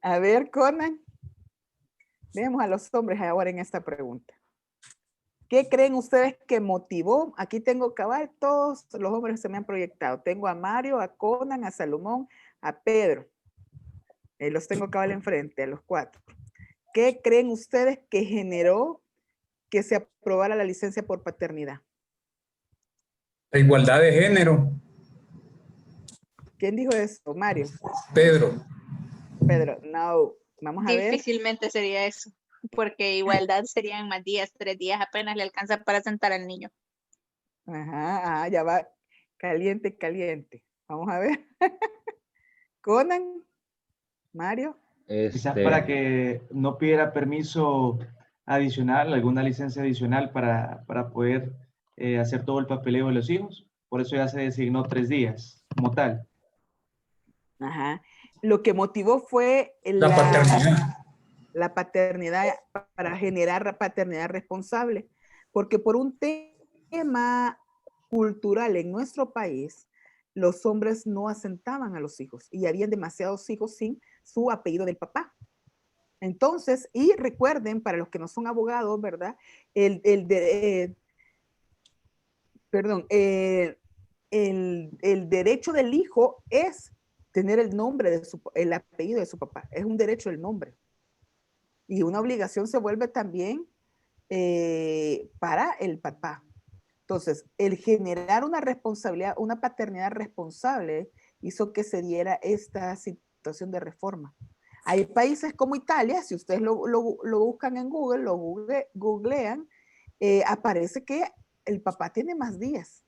A ver, Conan. Veamos a los hombres ahora en esta pregunta. ¿Qué creen ustedes que motivó? Aquí tengo cabal, todos los hombres que se me han proyectado. Tengo a Mario, a Conan, a Salomón, a Pedro. Los tengo cabal enfrente, a los 4. ¿Qué creen ustedes que generó que se aprobara la licencia por paternidad? La igualdad de género. ¿Quién dijo eso? Mario. Pedro. Pedro, no. Vamos a ver. Difícilmente sería eso, porque igualdad serían más días, 3 días apenas le alcanza para sentar al niño. Ajá, ya va caliente, caliente. Vamos a ver. Conan, Mario. Quizás para que no pidiera permiso adicional, alguna licencia adicional para poder hacer todo el papeleo de los hijos. Por eso ya se designó 3 días como tal. Ajá. Lo que motivó fue la paternidad para generar la paternidad responsable. Porque por un tema cultural en nuestro país, los hombres no asentaban a los hijos y habían demasiados hijos sin su apellido del papá. Entonces, y recuerden, para los que no son abogados, ¿verdad? El derecho del hijo es tener el nombre el apellido de su papá. Es un derecho el nombre. Y una obligación se vuelve también para el papá. Entonces, el generar una responsabilidad, una paternidad responsable, hizo que se diera esta situación de reforma. Hay países como Italia, si ustedes lo buscan en Google, lo googlean, aparece que el papá tiene más días.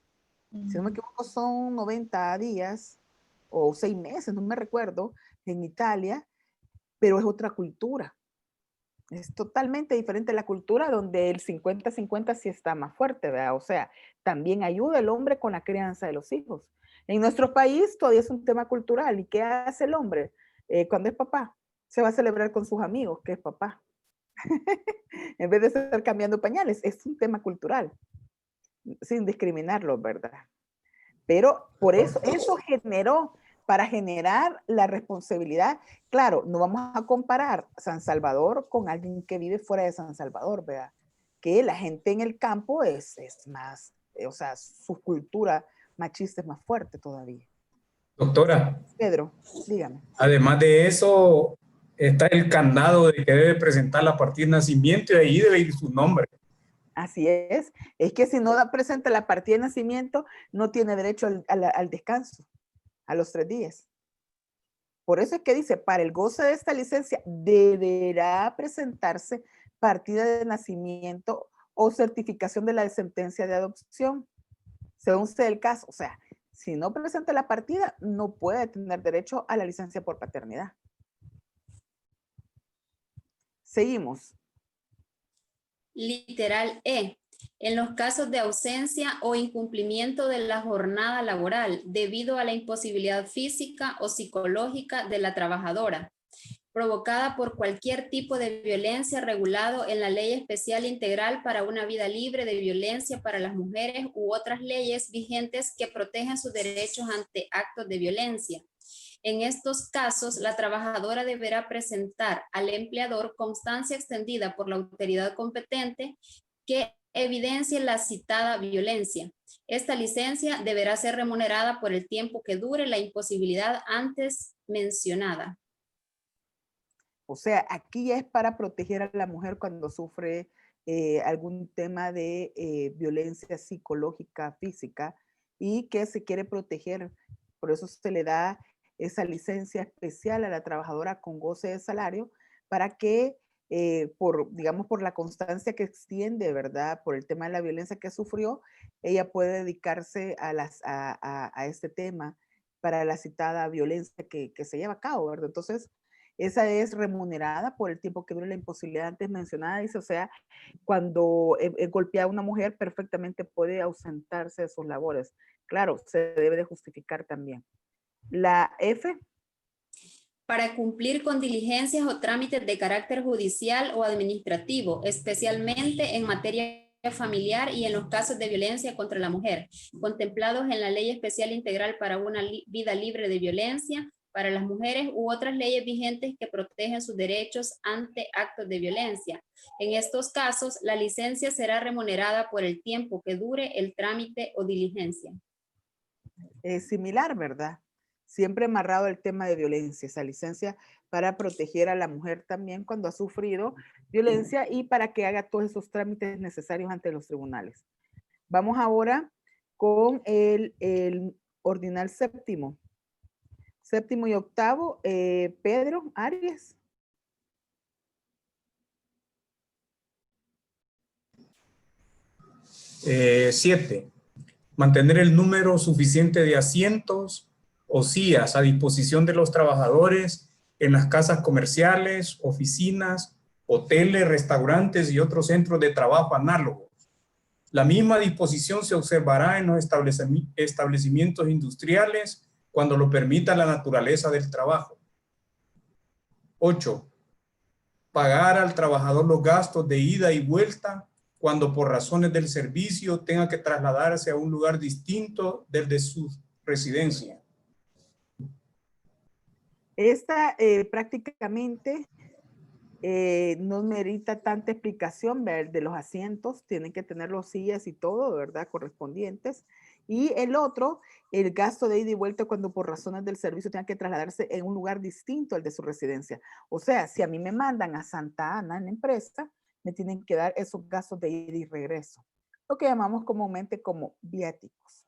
Si no me equivoco, son 90 días o 6 meses, no me recuerdo, en Italia, pero es otra cultura. Es totalmente diferente a la cultura donde el 50-50 sí está más fuerte, ¿verdad? O sea, también ayuda el hombre con la crianza de los hijos. En nuestro país todavía es un tema cultural. ¿Y qué hace el hombre cuando es papá? Se va a celebrar con sus amigos, que es papá. En vez de estar cambiando pañales, es un tema cultural, sin discriminarlo, ¿verdad? Pero por eso generó, para generar la responsabilidad, claro, no vamos a comparar San Salvador con alguien que vive fuera de San Salvador, ¿verdad? Que la gente en el campo es más, o sea, su cultura machista es más fuerte todavía. Doctora. Pedro, dígame. Además de eso, está el candado de que debe presentar la partida de nacimiento y ahí debe ir su nombre. Así es que si no presenta la partida de nacimiento, no tiene derecho al descanso, a los 3 días. Por eso es que dice, para el goce de esta licencia, deberá presentarse partida de nacimiento o certificación de la sentencia de adopción, según sea el caso. O sea, si no presenta la partida, no puede tener derecho a la licencia por paternidad. Seguimos. Literal E. En los casos de ausencia o incumplimiento de la jornada laboral debido a la imposibilidad física o psicológica de la trabajadora, provocada por cualquier tipo de violencia regulado en la Ley Especial Integral para una Vida Libre de Violencia para las Mujeres u otras leyes vigentes que protegen sus derechos ante actos de violencia. En estos casos, la trabajadora deberá presentar al empleador constancia extendida por la autoridad competente que evidencie la citada violencia. Esta licencia deberá ser remunerada por el tiempo que dure la imposibilidad antes mencionada. O sea, aquí ya es para proteger a la mujer cuando sufre algún tema de violencia psicológica, física, y que se quiere proteger. Por eso se le da esa licencia especial a la trabajadora con goce de salario para que, digamos, por la constancia que extiende, ¿verdad? Por el tema de la violencia que sufrió, ella puede dedicarse a este tema para la citada violencia que se lleva a cabo, ¿verdad? Entonces, esa es remunerada por el tiempo que dure la imposibilidad antes mencionada. Dice, o sea, cuando golpea a una mujer, perfectamente puede ausentarse de sus labores. Claro, se debe de justificar también. La F. Para cumplir con diligencias o trámites de carácter judicial o administrativo, especialmente en materia familiar y en los casos de violencia contra la mujer, contemplados en la Ley Especial Integral para una Vida Libre de Violencia para las mujeres u otras leyes vigentes que protegen sus derechos ante actos de violencia. En estos casos, la licencia será remunerada por el tiempo que dure el trámite o diligencia. Es similar, ¿verdad? Siempre amarrado el tema de violencia, esa licencia para proteger a la mujer también cuando ha sufrido violencia y para que haga todos esos trámites necesarios ante los tribunales. Vamos ahora con el ordinal séptimo. Séptimo y octavo, Pedro Arias. Siete. Mantener el número suficiente de asientos o CIAs a disposición de los trabajadores en las casas comerciales, oficinas, hoteles, restaurantes y otros centros de trabajo análogos. La misma disposición se observará en los establecimientos industriales cuando lo permita la naturaleza del trabajo. 8. Pagar al trabajador los gastos de ida y vuelta cuando por razones del servicio tenga que trasladarse a un lugar distinto del de su residencia. Esta prácticamente no merita tanta explicación, ¿verdad? De los asientos, tienen que tener los sillas y todo, ¿verdad? Correspondientes. Y el otro, el gasto de ida y vuelta cuando por razones del servicio tenga que trasladarse en un lugar distinto al de su residencia. O sea, si a mí me mandan a Santa Ana en la empresa, me tienen que dar esos gastos de ida y regreso, lo que llamamos comúnmente como viáticos.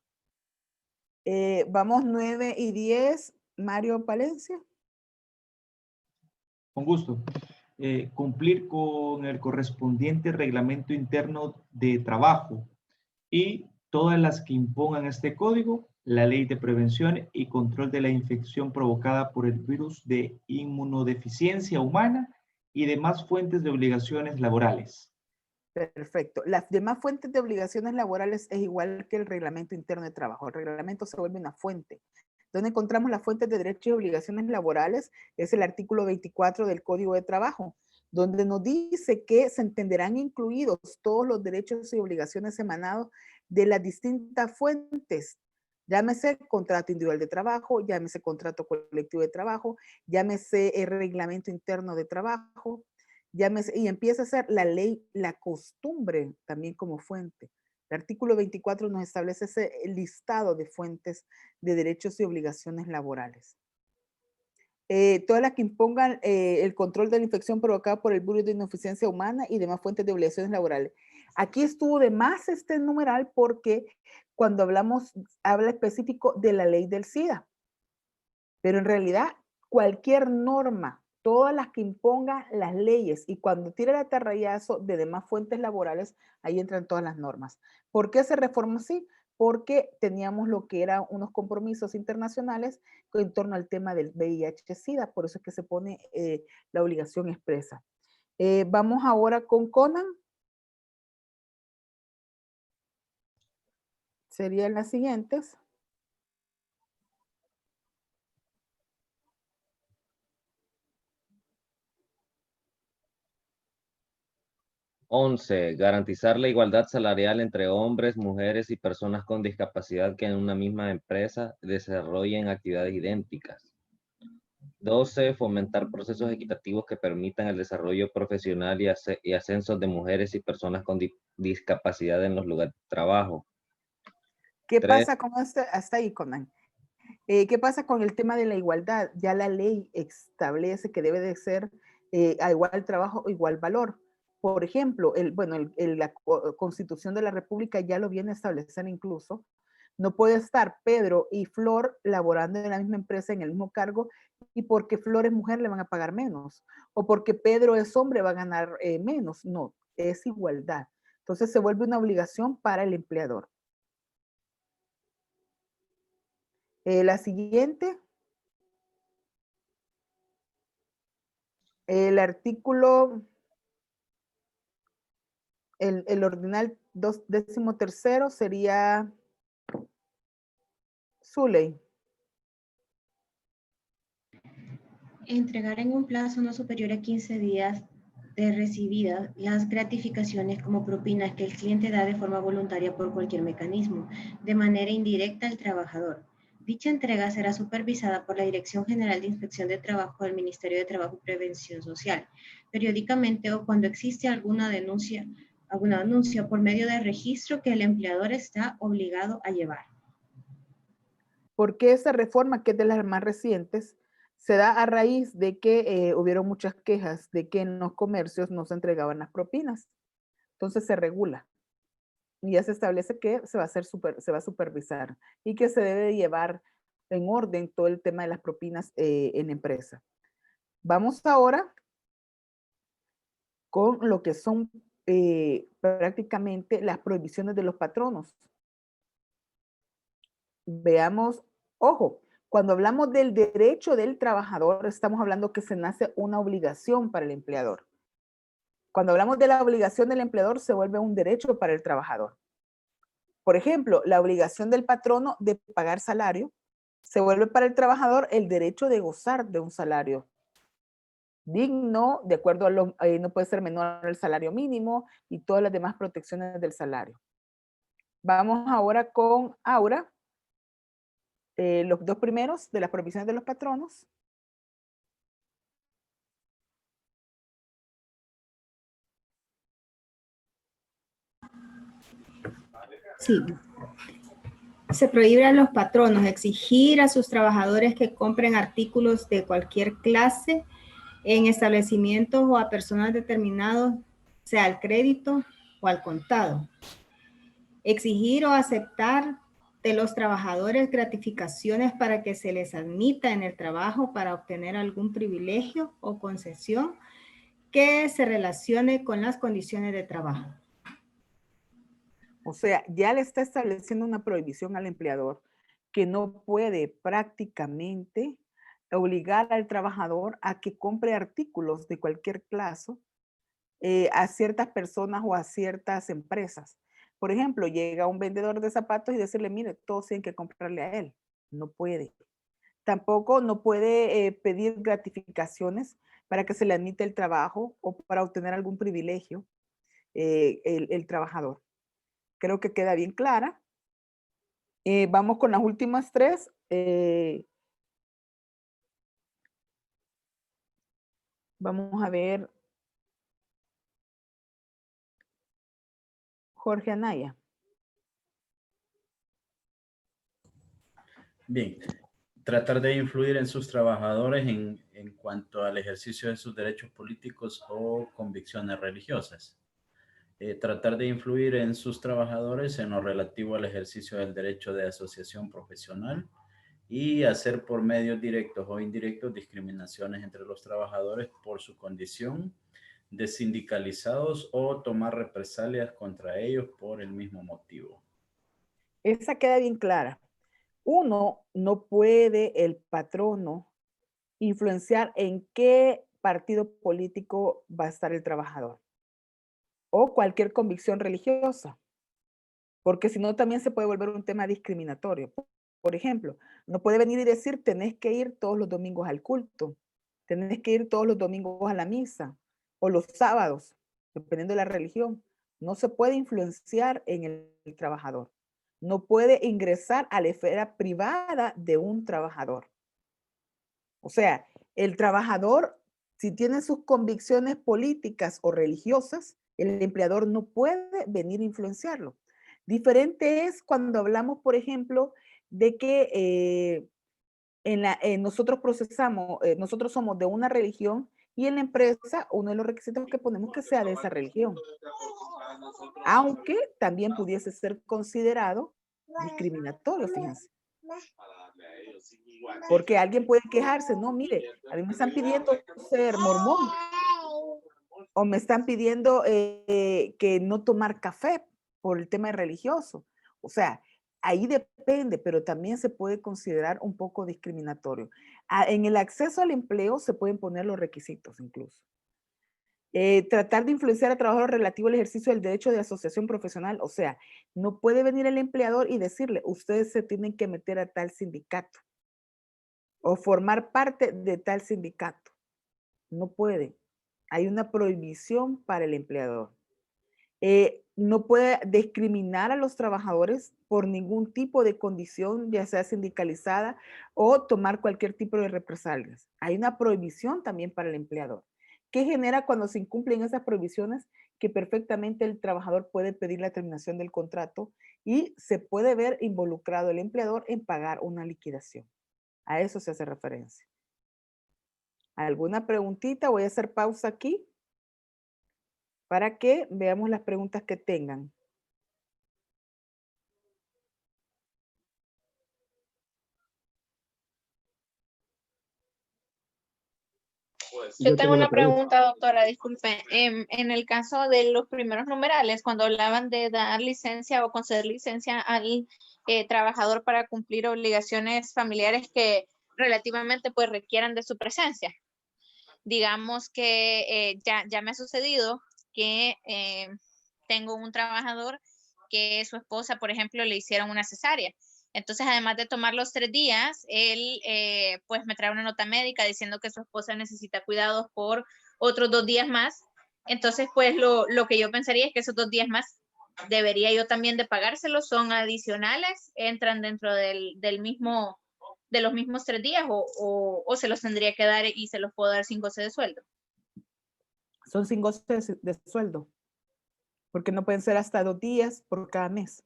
Vamos 9 y 10, Mario Palencia. Con gusto. Cumplir con el correspondiente reglamento interno de trabajo y todas las que impongan este código, la ley de prevención y control de la infección provocada por el virus de inmunodeficiencia humana y demás fuentes de obligaciones laborales. Perfecto. Las demás fuentes de obligaciones laborales es igual que el reglamento interno de trabajo. El reglamento se vuelve una fuente. ¿Dónde encontramos las fuentes de derechos y obligaciones laborales? Es el artículo 24 del Código de Trabajo, donde nos dice que se entenderán incluidos todos los derechos y obligaciones emanados de las distintas fuentes. Llámese contrato individual de trabajo, llámese contrato colectivo de trabajo, llámese el reglamento interno de trabajo, llámese, y empieza a ser la ley, la costumbre también como fuente. El artículo 24 nos establece ese listado de fuentes de derechos y obligaciones laborales. Todas las que impongan el control de la infección provocada por el virus de ineficiencia humana y demás fuentes de obligaciones laborales. Aquí estuvo de más este numeral porque cuando hablamos, habla específico de la ley del SIDA. Pero en realidad, cualquier norma, todas las que impongan las leyes, y cuando tira el atarrayazo de demás fuentes laborales, ahí entran todas las normas. ¿Por qué se reforma así? Porque teníamos lo que eran unos compromisos internacionales en torno al tema del VIH-Sida, por eso es que se pone la obligación expresa. Vamos ahora con Conan. Serían las siguientes. Garantizar la igualdad salarial entre hombres, mujeres y personas con discapacidad que en una misma empresa desarrollen actividades idénticas. 12. Fomentar procesos equitativos que permitan el desarrollo profesional y ascensos de mujeres y personas con discapacidad en los lugares de trabajo. ¿Qué pasa con este? Hasta ahí, Conan. ¿Qué pasa con el tema de la igualdad? Ya la ley establece que debe de ser a igual trabajo, igual valor. Por ejemplo, la Constitución de la República ya lo viene a establecer incluso. No puede estar Pedro y Flor laborando en la misma empresa en el mismo cargo y porque Flor es mujer le van a pagar menos. O porque Pedro es hombre va a ganar menos. No, es igualdad. Entonces se vuelve una obligación para el empleador. La siguiente. El artículo, el ordinal 13º sería Zuley. Entregar en un plazo no superior a 15 días de recibidas las gratificaciones como propinas que el cliente da de forma voluntaria por cualquier mecanismo, de manera indirecta al trabajador. Dicha entrega será supervisada por la Dirección General de Inspección de Trabajo del Ministerio de Trabajo y Prevención Social, periódicamente o cuando existe alguna denuncia por medio de registro que el empleador está obligado a llevar. Porque esa reforma, que es de las más recientes, se da a raíz de que hubieron muchas quejas de que en los comercios no se entregaban las propinas. Entonces se regula. Y ya se establece que se va a supervisar y que se debe llevar en orden todo el tema de las propinas en empresa. Vamos ahora con lo que son prácticamente las prohibiciones de los patronos. Veamos, ojo, Cuando hablamos del derecho del trabajador, estamos hablando que se nace una obligación para el empleador. Cuando hablamos de la obligación del empleador, se vuelve un derecho para el trabajador. Por ejemplo, la obligación del patrono de pagar salario se vuelve para el trabajador el derecho de gozar de un salario digno, de acuerdo a no puede ser menor al salario mínimo y todas las demás protecciones del salario. Vamos ahora con Aura. Los dos primeros de las provisiones de los patronos. Sí. Se prohíbe a los patronos exigir a sus trabajadores que compren artículos de cualquier clase en establecimientos o a personas determinados, sea al crédito o al contado. Exigir o aceptar de los trabajadores gratificaciones para que se les admita en el trabajo para obtener algún privilegio o concesión que se relacione con las condiciones de trabajo. O sea, ya le está estableciendo una prohibición al empleador que no puede prácticamente obligar al trabajador a que compre artículos de cualquier clase a ciertas personas o a ciertas empresas. Por ejemplo, llega un vendedor de zapatos y decirle, mire, todos tienen que comprarle a él. No puede. Tampoco no puede pedir gratificaciones para que se le admita el trabajo o para obtener algún privilegio el trabajador. Creo que queda bien clara. Vamos con las últimas tres. Vamos a ver. Jorge Anaya. Bien, tratar de influir en sus trabajadores en cuanto al ejercicio de sus derechos políticos o convicciones religiosas. Tratar de influir en sus trabajadores en lo relativo al ejercicio del derecho de asociación profesional y hacer por medios directos o indirectos discriminaciones entre los trabajadores por su condición de sindicalizados o tomar represalias contra ellos por el mismo motivo. Esa queda bien clara. Uno, no puede el patrono influenciar en qué partido político va a estar el trabajador o cualquier convicción religiosa, porque si no también se puede volver un tema discriminatorio. Por ejemplo, no puede venir y decir, tenés que ir todos los domingos al culto, tenés que ir todos los domingos a la misa o los sábados, dependiendo de la religión. No se puede influenciar en el trabajador. No puede ingresar a la esfera privada de un trabajador. O sea, el trabajador, si tiene sus convicciones políticas o religiosas, el empleador no puede venir a influenciarlo. Diferente es cuando hablamos, por ejemplo, de que nosotros nosotros somos de una religión y en la empresa uno de los requisitos que ponemos que sea de esa religión. Aunque también pudiese ser considerado discriminatorio, fíjense. Porque alguien puede quejarse, no, mire, a mí me están pidiendo ser mormón o me están pidiendo que no tomar café por el tema religioso. O sea, ahí depende, pero también se puede considerar un poco discriminatorio. En el acceso al empleo se pueden poner los requisitos incluso. Tratar de influenciar a trabajadores relativo al ejercicio del derecho de asociación profesional, o sea, no puede venir el empleador y decirle, ustedes se tienen que meter a tal sindicato o formar parte de tal sindicato. No puede. Hay una prohibición para el empleador. No puede discriminar a los trabajadores por ningún tipo de condición, ya sea sindicalizada o tomar cualquier tipo de represalias. Hay una prohibición también para el empleador. ¿Qué genera cuando se incumplen esas prohibiciones? Que perfectamente el trabajador puede pedir la terminación del contrato y se puede ver involucrado el empleador en pagar una liquidación. A eso se hace referencia. ¿Alguna preguntita? Voy a hacer pausa aquí para que veamos las preguntas que tengan. Yo tengo una pregunta, doctora, disculpe. En el caso de los primeros numerales, cuando hablaban de dar licencia o conceder licencia al trabajador para cumplir obligaciones familiares que relativamente pues requieran de su presencia. Digamos que ya me ha sucedido que tengo un trabajador que su esposa, por ejemplo, le hicieron una cesárea. Entonces, además de tomar los 3 días, él pues me trae una nota médica diciendo que su esposa necesita cuidados por otros 2 días más. Entonces, pues lo que yo pensaría es que esos 2 días más debería yo también de pagárselos, son adicionales, entran dentro del mismo, de los mismos 3 días o se los tendría que dar y se los puedo dar sin goce de sueldo. Son sin goce de sueldo, porque no pueden ser hasta 2 días por cada mes.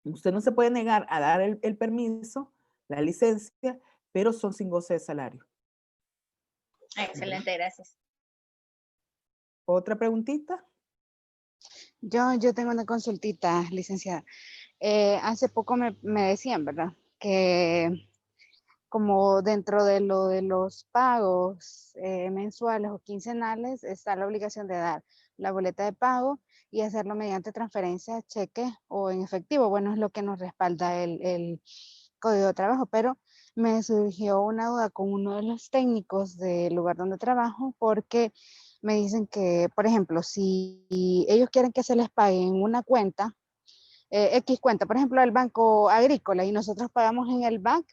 Usted no se puede negar a dar el permiso, la licencia, pero son sin goce de salario. Excelente, gracias. ¿Otra preguntita? Yo tengo una consultita, licenciada. Hace poco me decían, ¿verdad? Que como dentro de lo de los pagos mensuales o quincenales está la obligación de dar la boleta de pago y hacerlo mediante transferencia, cheque o en efectivo. Bueno, es lo que nos respalda el Código de Trabajo, pero me surgió una duda con uno de los técnicos del lugar donde trabajo porque me dicen que, por ejemplo, si ellos quieren que se les pague en una cuenta, X cuenta, por ejemplo, el Banco Agrícola y nosotros pagamos en el BAC,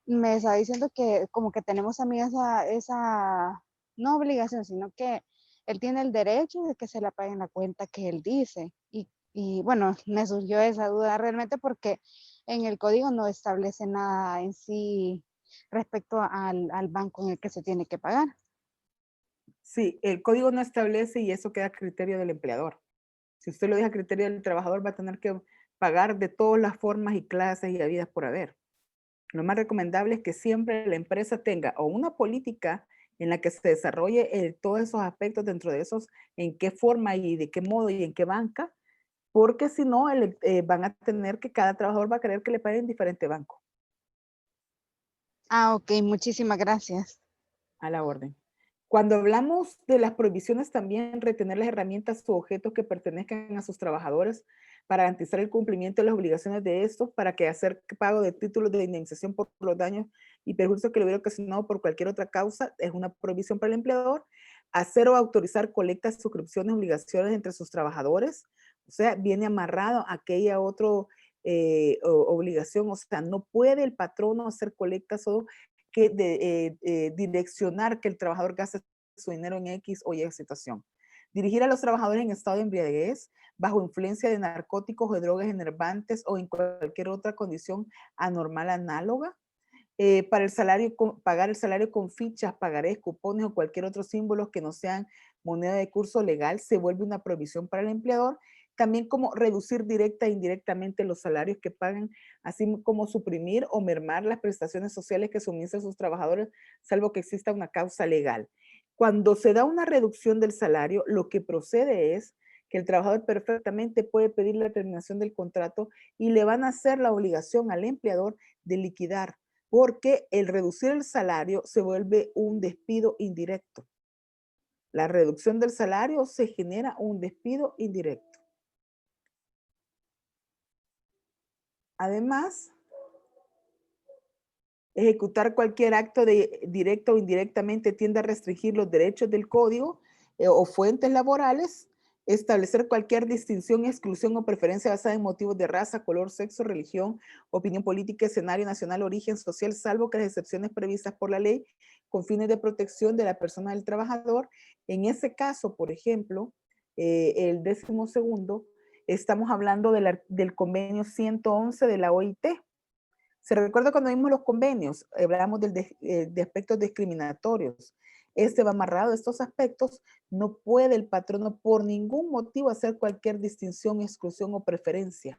me está diciendo que como que tenemos a mí esa no obligación, sino que él tiene el derecho de que se la pague en la cuenta que él dice. Y bueno, me surgió esa duda realmente porque en el código no establece nada en sí respecto al banco en el que se tiene que pagar. Sí, el código no establece y eso queda a criterio del empleador. Si usted lo deja a criterio del trabajador, va a tener que pagar de todas las formas y clases y habidas por haber. Lo más recomendable es que siempre la empresa tenga o una política en la que se desarrolle todos esos aspectos dentro de esos, en qué forma y de qué modo y en qué banca, porque si no, van a tener que cada trabajador va a querer que le paguen en diferente banco. Ah, ok, muchísimas gracias. A la orden. Cuando hablamos de las prohibiciones, también retener las herramientas u objetos que pertenezcan a sus trabajadores para garantizar el cumplimiento de las obligaciones de estos, para que hacer pago de títulos de indemnización por los daños y perjuicios que le hubiera ocasionado por cualquier otra causa, es una prohibición para el empleador. Hacer o autorizar colectas, suscripciones, obligaciones entre sus trabajadores, o sea, viene amarrado a aquella otra obligación, o sea, no puede el patrono hacer colectas o que direccionar que el trabajador gaste su dinero en X o Y situación. Dirigir a los trabajadores en estado de embriaguez, bajo influencia de narcóticos o de drogas enervantes o en cualquier otra condición anormal análoga. Para el salario, pagar el salario con fichas, pagarés, cupones o cualquier otro símbolo que no sean moneda de curso legal, se vuelve una provisión para el empleador. También como reducir directa e indirectamente los salarios que pagan, así como suprimir o mermar las prestaciones sociales que suministran sus trabajadores, salvo que exista una causa legal. Cuando se da una reducción del salario, lo que procede es que el trabajador perfectamente puede pedir la terminación del contrato y le van a hacer la obligación al empleador de liquidar, porque el reducir el salario se vuelve un despido indirecto. La reducción del salario se genera un despido indirecto. Además, ejecutar cualquier acto directo o indirectamente tiende a restringir los derechos del código o fuentes laborales, establecer cualquier distinción, exclusión o preferencia basada en motivos de raza, color, sexo, religión, opinión política, escenario nacional, origen social, salvo que las excepciones previstas por la ley con fines de protección de la persona del trabajador. En ese caso, por ejemplo, el 12º, estamos hablando del convenio 111 de la OIT. Se recuerda cuando vimos los convenios, hablamos de aspectos discriminatorios. Este va amarrado a estos aspectos. No puede el patrono por ningún motivo hacer cualquier distinción, exclusión o preferencia.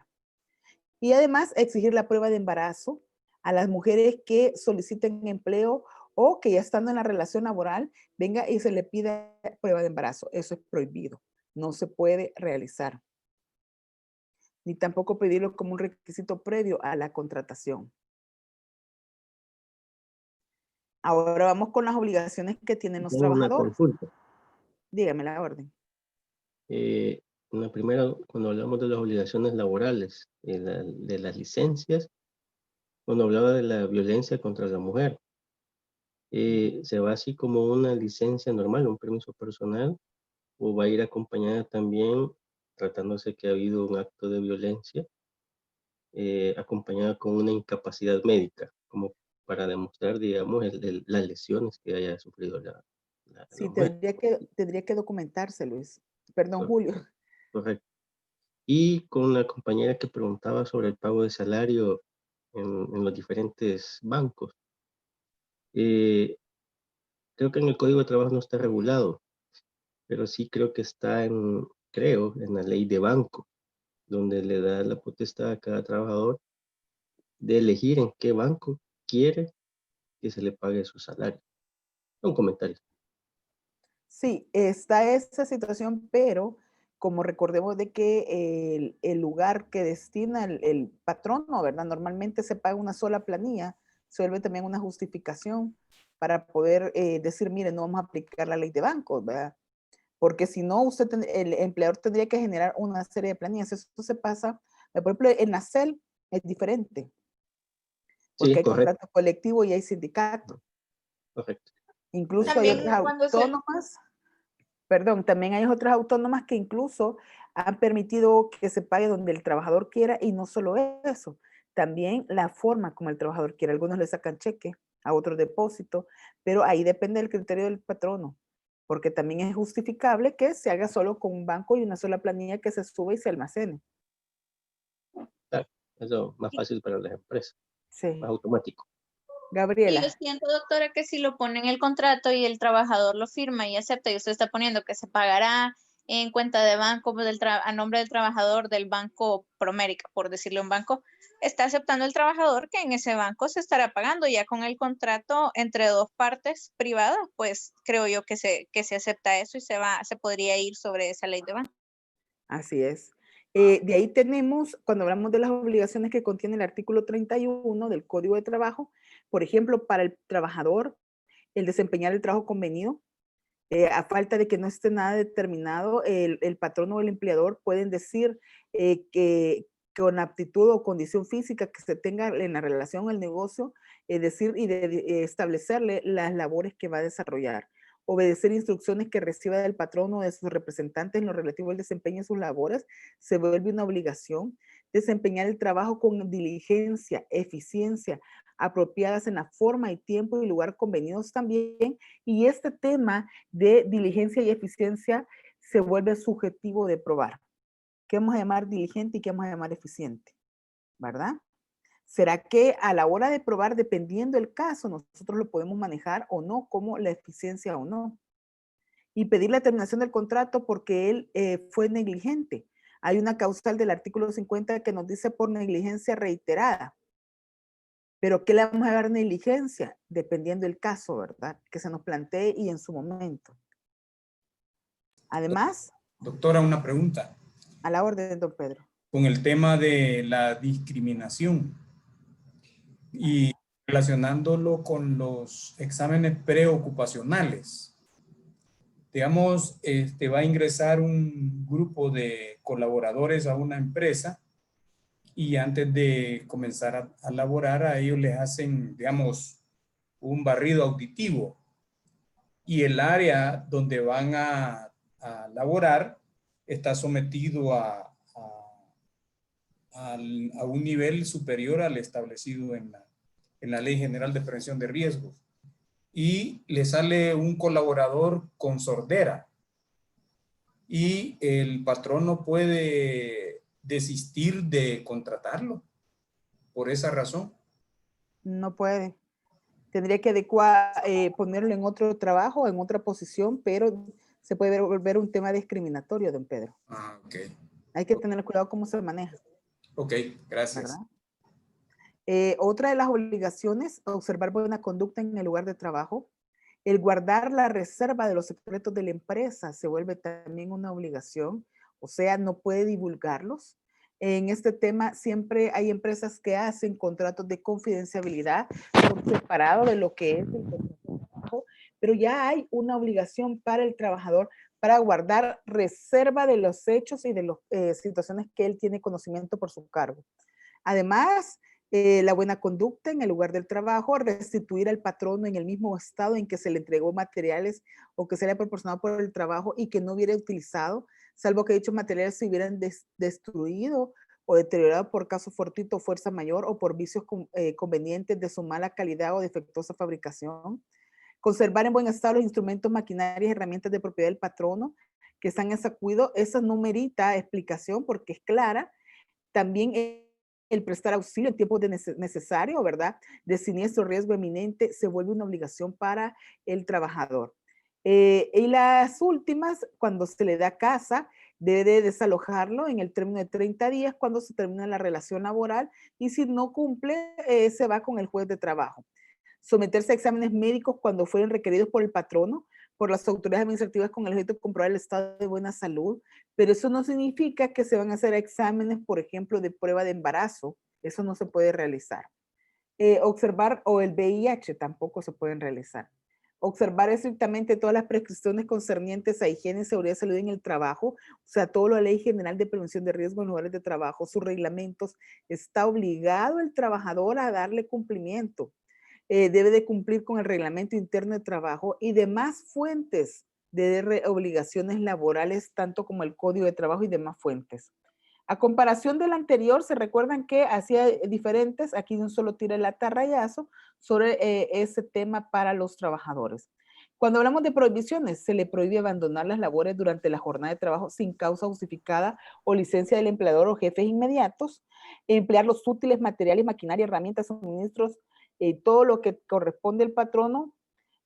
Y además exigir la prueba de embarazo a las mujeres que soliciten empleo o que ya estando en la relación laboral, venga y se le pida prueba de embarazo. Eso es prohibido. No se puede realizar. Ni tampoco pedirlo como un requisito previo a la contratación. Ahora vamos con las obligaciones que tienen los Tengo una trabajadores. consulta. Dígame la orden. En la primera, cuando hablamos de las obligaciones laborales, de las licencias, cuando hablaba de la violencia contra la mujer, ¿se va así como una licencia normal, un permiso personal, o va a ir acompañada también, tratándose que ha habido un acto de violencia, acompañada con una incapacidad médica, como para demostrar, digamos, las lesiones que haya sufrido la Sí, mujer? tendría que documentarse, Luis. Perdón, Julio. Correcto. Y con la compañera que preguntaba sobre el pago de salario en los diferentes bancos. Creo que en el Código de Trabajo no está regulado, pero sí creo que está en la ley de banco, donde le da la potestad a cada trabajador de elegir en qué banco quiere que se le pague su salario. Un comentario. Sí, está esa situación, pero como recordemos de que el lugar que destina el patrono, ¿verdad? Normalmente se paga una sola planilla, se vuelve también una justificación para poder decir, mire, no vamos a aplicar la ley de bancos, ¿verdad? Porque si no, el empleador tendría que generar una serie de planillas. Esto se pasa, por ejemplo, en la CEL es diferente, porque Sí, hay correcto. contrato colectivo y hay sindicato. Correcto. Incluso hay También otras cuando se... autónomas, perdón, también hay otras autónomas que incluso han permitido que se pague donde el trabajador quiera, y no solo eso, también la forma como el trabajador quiera. Algunos le sacan cheque, a otros depósito, pero ahí depende del criterio del patrono, porque también es justificable que se haga solo con un banco y una sola planilla que se suba y se almacene. Claro, eso es más fácil para las empresas, Sí. más automático. Y Gabriela. yo siento, doctora, que si lo pone en el contrato y el trabajador lo firma y acepta, y usted está poniendo que se pagará en cuenta de banco a nombre del trabajador del Banco Promérica, por decirle un banco, está aceptando el trabajador que en ese banco se estará pagando. Ya con el contrato entre dos partes privadas, pues creo yo que se acepta eso y se podría ir sobre esa ley de banco. Así es. De ahí tenemos, cuando hablamos de las obligaciones que contiene el artículo 31 del Código de Trabajo, por ejemplo, para el trabajador, el desempeñar el trabajo convenido, a falta de que no esté nada determinado, el patrón o el empleador pueden decir que con aptitud o condición física que se tenga en la relación o el negocio, decir y establecerle las labores que va a desarrollar. Obedecer instrucciones que reciba del patrón o de sus representantes en lo relativo al desempeño de sus labores se vuelve una obligación. Desempeñar el trabajo con diligencia, eficiencia, apropiadas en la forma y tiempo y lugar convenidos también. Y este tema de diligencia y eficiencia se vuelve subjetivo de probar. ¿Qué vamos a llamar diligente y qué vamos a llamar eficiente? ¿Verdad? ¿Será que a la hora de probar, dependiendo del caso, nosotros lo podemos manejar o no, como la eficiencia o no? Y pedir la terminación del contrato porque él fue negligente. Hay una causal del artículo 50 que nos dice por negligencia reiterada. Pero ¿qué le vamos a dar negligencia? Dependiendo del caso, ¿verdad? Que se nos plantee y en su momento. Además. Doctora, una pregunta. A la orden, don Pedro. Con el tema de la discriminación y relacionándolo con los exámenes preocupacionales. Digamos, va a ingresar un grupo de colaboradores a una empresa y antes de comenzar a laborar a ellos les hacen, digamos, un barrido auditivo, y el área donde van a laborar está sometido a un nivel superior al establecido en la Ley General de Prevención de Riesgos, y le sale un colaborador con sordera y el patrón no puede desistir de contratarlo por esa razón. No puede. Tendría que adecuar, ponerlo en otro trabajo, en otra posición, pero se puede volver un tema discriminatorio, don Pedro. Ah, ok. Hay que tener cuidado cómo se maneja. Ok, gracias. Otra de las obligaciones, observar buena conducta en el lugar de trabajo. El guardar la reserva de los secretos de la empresa se vuelve también una obligación, o sea, no puede divulgarlos. En este tema siempre hay empresas que hacen contratos de confidencialidad por separado de lo que es el contrato pero ya hay una obligación para el trabajador para guardar reserva de los hechos y de las situaciones que él tiene conocimiento por su cargo. Además, la buena conducta en el lugar del trabajo, restituir al patrono en el mismo estado en que se le entregó materiales o que se le ha proporcionado por el trabajo y que no hubiera utilizado, salvo que dichos materiales se hubieran destruido o deteriorado por caso fortuito o fuerza mayor o por vicios convenientes de su mala calidad o defectuosa fabricación. Conservar en buen estado los instrumentos, maquinarias y herramientas de propiedad del patrono que están en ese cuidado. Esa no merita explicación porque es clara. También el prestar auxilio en tiempos de necesario, ¿verdad? De siniestro riesgo eminente se vuelve una obligación para el trabajador. Y las últimas, cuando se le da casa, debe desalojarlo en el término de 30 días cuando se termina la relación laboral y si no cumple, se va con el juez de trabajo. Someterse a exámenes médicos cuando fueren requeridos por el patrono, por las autoridades administrativas con el objeto de comprobar el estado de buena salud, pero eso no significa que se van a hacer exámenes, por ejemplo, de prueba de embarazo. Eso no se puede realizar. Observar, o el VIH tampoco se pueden realizar. Observar estrictamente todas las prescripciones concernientes a higiene, seguridad y salud en el trabajo, o sea, toda la Ley General de Prevención de Riesgo en lugares de trabajo, sus reglamentos, está obligado el trabajador a darle cumplimiento. Debe de cumplir con el reglamento interno de trabajo y demás fuentes de obligaciones laborales, tanto como el Código de Trabajo y demás fuentes. A comparación del anterior, se recuerdan que hacía diferentes, aquí de un solo tira el atarrayazo sobre ese tema para los trabajadores. Cuando hablamos de prohibiciones, se le prohíbe abandonar las labores durante la jornada de trabajo sin causa justificada o licencia del empleador o jefes inmediatos, emplear los útiles, materiales, maquinaria, herramientas, suministros, todo lo que corresponde al patrono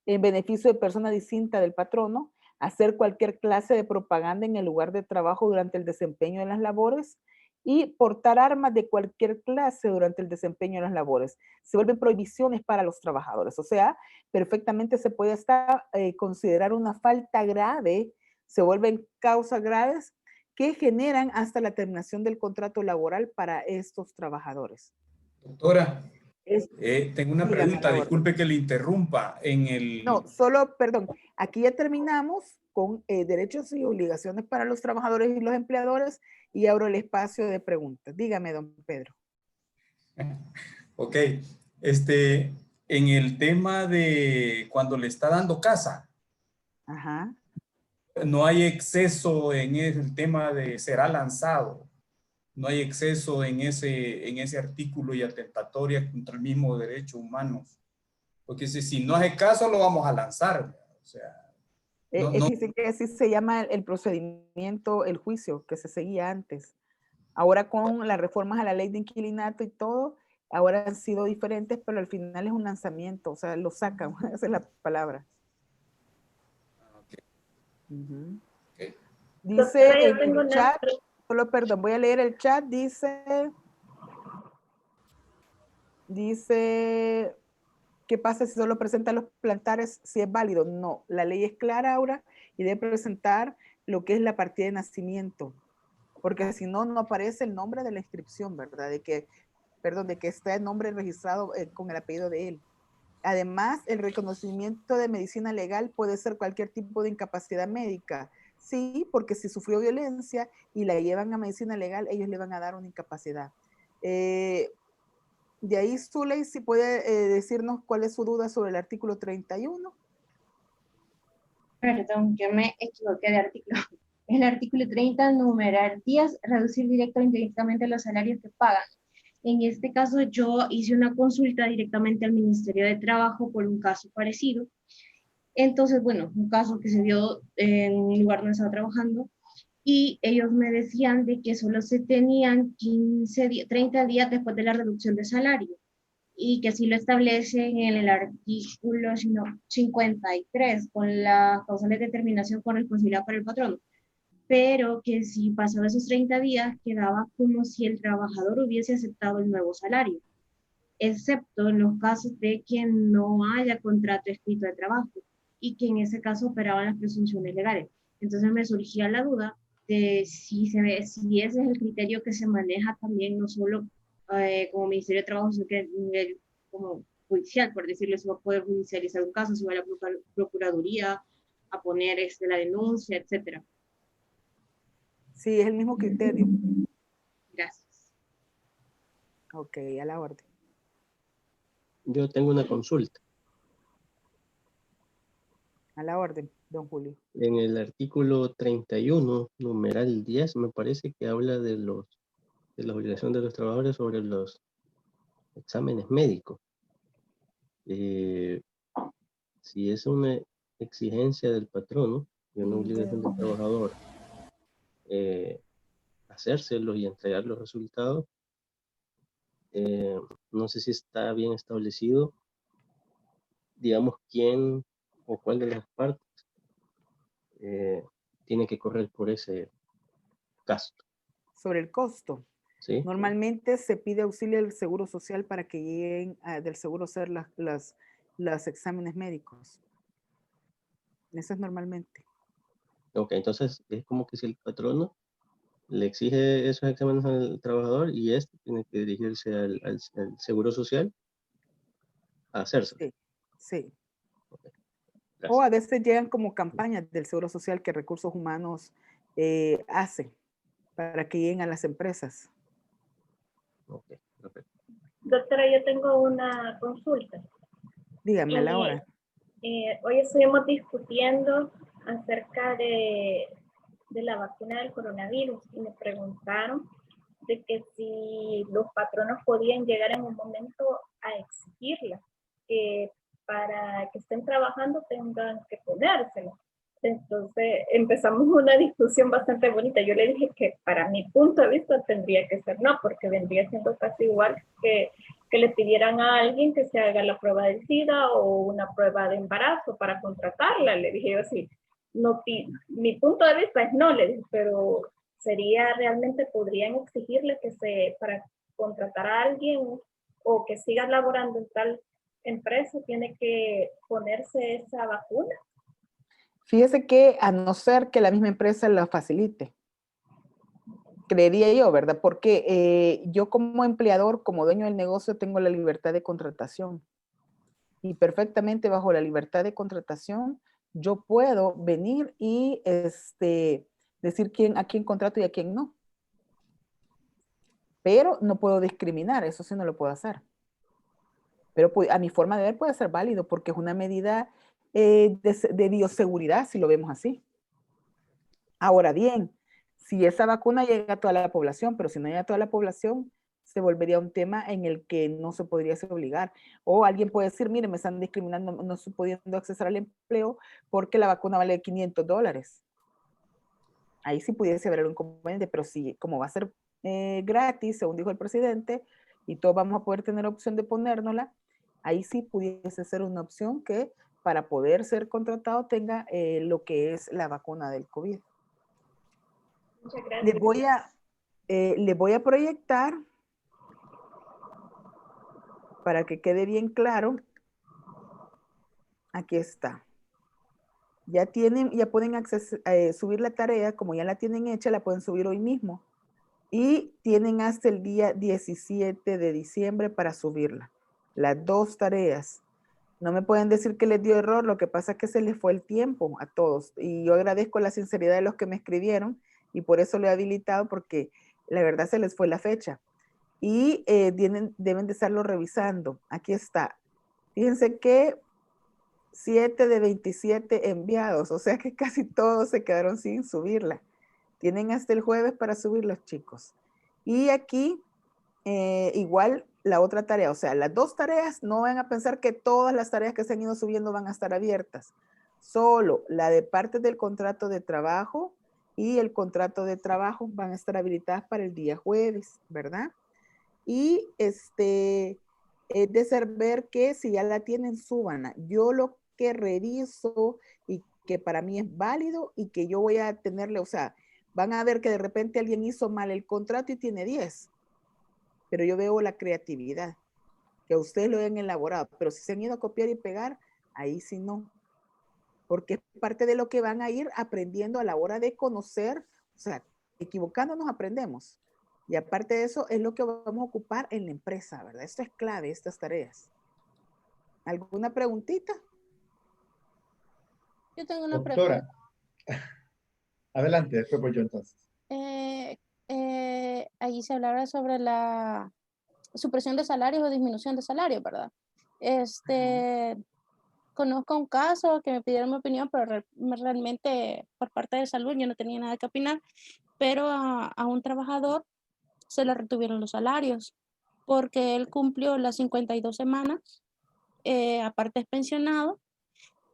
en beneficio de persona distinta del patrono, hacer cualquier clase de propaganda en el lugar de trabajo durante el desempeño de las labores y portar armas de cualquier clase durante el desempeño de las labores. Se vuelven prohibiciones para los trabajadores, o sea, perfectamente se puede hasta considerar una falta grave, se vuelven causas graves que generan hasta la terminación del contrato laboral para estos trabajadores. Doctora, tengo una pregunta, disculpe que le interrumpa. No, solo, perdón, aquí ya terminamos con derechos y obligaciones para los trabajadores y los empleadores y abro el espacio de preguntas. Dígame, don Pedro. Ok, en el tema de cuando le está dando casa, ajá, no hay exceso en el tema de será lanzado. No hay exceso en ese artículo y atentatoria contra el mismo derecho humano. Porque si no hace caso, lo vamos a lanzar. O sea, Dice que así se llama el procedimiento, el juicio que se seguía antes. Ahora con las reformas a la ley de inquilinato y todo, ahora han sido diferentes, pero al final es un lanzamiento, o sea, lo sacan, esa es la palabra. Okay. Okay. Dice en el chat, solo perdón, voy a leer el chat, dice, ¿qué pasa si solo presenta los plantares si es válido? No, la ley es clara ahora y debe presentar lo que es la partida de nacimiento, porque si no, no aparece el nombre de la inscripción, ¿verdad? De que está el nombre registrado con el apellido de él. Además, el reconocimiento de medicina legal puede ser cualquier tipo de incapacidad médica. Sí, porque si sufrió violencia y la llevan a medicina legal, ellos le van a dar una incapacidad. De ahí, Zuley, si puede decirnos cuál es su duda sobre el artículo 31. Perdón, yo me equivoqué de artículo. El artículo 30, numerar días, reducir directamente los salarios que pagan. En este caso, yo hice una consulta directamente al Ministerio de Trabajo por un caso parecido. Entonces, bueno, un caso que se dio en un lugar donde estaba trabajando y ellos me decían de que solo se tenían 30 días después de la reducción de salario y que así lo establecen en el artículo 53 con las causales de determinación con responsabilidad para el patrono, pero que si pasaba esos 30 días quedaba como si el trabajador hubiese aceptado el nuevo salario, excepto en los casos de que no haya contrato escrito de trabajo y que en ese caso operaban las presunciones legales. Entonces me surgía la duda de si ese es el criterio que se maneja también, no solo como Ministerio de Trabajo, sino que como judicial, por decirlo, se va a poder judicializar un caso, se va a la procuraduría a poner la denuncia, etcétera. Sí, es el mismo criterio. Gracias. Ok, a la orden. Yo tengo una consulta. A la orden, don Julio. En el artículo 31, numeral 10, me parece que habla de la obligación de los trabajadores sobre los exámenes médicos. Si es una exigencia del patrono y una obligación del trabajador hacérselos y entregar los resultados, no sé si está bien establecido, digamos, quién o cuál de las partes tiene que correr por ese gasto. Sobre el costo. ¿Sí? Normalmente se pide auxilio del Seguro Social para que lleguen del Seguro hacer los exámenes médicos. Eso es normalmente. Ok, entonces es como que si el patrono le exige esos exámenes al trabajador y este tiene que dirigirse al Seguro Social a hacerse. Sí, sí. Gracias. O a veces llegan como campañas del Seguro Social que Recursos Humanos hace para que lleguen a las empresas. Ok, perfecto. Doctora, yo tengo una consulta. Dígame a la hora. Hoy estuvimos discutiendo acerca de la vacuna del coronavirus y me preguntaron de que si los patronos podían llegar en un momento a exigirla, que para que estén trabajando tengan que ponérsela. Entonces empezamos una discusión bastante bonita. Yo le dije que para mi punto de vista tendría que ser no, porque vendría siendo casi igual que le pidieran a alguien que se haga la prueba del SIDA o una prueba de embarazo para contratarla. Le dije yo así, no, mi punto de vista es no, le dije, pero sería realmente, podrían exigirle que para contratar a alguien o que siga laborando en tal empresa, tiene que ponerse esa vacuna. Fíjese que a no ser que la misma empresa la facilite, creería yo, ¿verdad? Porque yo como empleador, como dueño del negocio, tengo la libertad de contratación. Y perfectamente bajo la libertad de contratación, yo puedo venir y decir a quién contrato y a quién no. Pero no puedo discriminar, eso sí no lo puedo hacer. Pero a mi forma de ver puede ser válido porque es una medida de bioseguridad, si lo vemos así. Ahora bien, si esa vacuna llega a toda la población, pero si no llega a toda la población, se volvería un tema en el que no se podría obligar. O alguien puede decir, mire, me están discriminando, no estoy pudiendo acceder al empleo porque la vacuna vale $500. Ahí sí pudiese haber un inconveniente, pero si como va a ser gratis, según dijo el presidente, y todos vamos a poder tener opción de ponérnosla, ahí sí pudiese ser una opción que para poder ser contratado tenga lo que es la vacuna del COVID. Muchas gracias. Le voy a proyectar para que quede bien claro. Aquí está. Ya pueden subir la tarea, como ya la tienen hecha, la pueden subir hoy mismo. Y tienen hasta el día 17 de diciembre para subirla. Las 2 tareas. No me pueden decir que les dio error, lo que pasa es que se les fue el tiempo a todos. Y yo agradezco la sinceridad de los que me escribieron y por eso lo he habilitado, porque la verdad se les fue la fecha. Y deben de estarlo revisando. Aquí está. Fíjense que 7 de 27 enviados, o sea que casi todos se quedaron sin subirla. Tienen hasta el jueves para subirlos, chicos. Y aquí, igual, la otra tarea, o sea, las 2 tareas, no van a pensar que todas las tareas que se han ido subiendo van a estar abiertas. Solo la de parte del contrato de trabajo y el contrato de trabajo van a estar habilitadas para el día jueves, ¿verdad? Y es de saber que si ya la tienen, súbanla. Yo lo que reviso y que para mí es válido y que yo voy a tenerle, o sea, van a ver que de repente alguien hizo mal el contrato y tiene 10, pero yo veo la creatividad, que ustedes lo hayan elaborado, pero si se han ido a copiar y pegar, ahí sí no, porque es parte de lo que van a ir aprendiendo a la hora de conocer, o sea, equivocándonos aprendemos. Y aparte de eso, es lo que vamos a ocupar en la empresa, ¿verdad? Esto es clave, estas tareas. ¿Alguna preguntita? Yo tengo una Doctora, pregunta. adelante, después voy yo entonces. Allí se hablaba sobre la supresión de salarios o disminución de salarios, ¿verdad? Conozco un caso que me pidieron mi opinión, pero realmente por parte de salud yo no tenía nada que opinar, pero a un trabajador se le retuvieron los salarios porque él cumplió las 52 semanas, aparte es pensionado,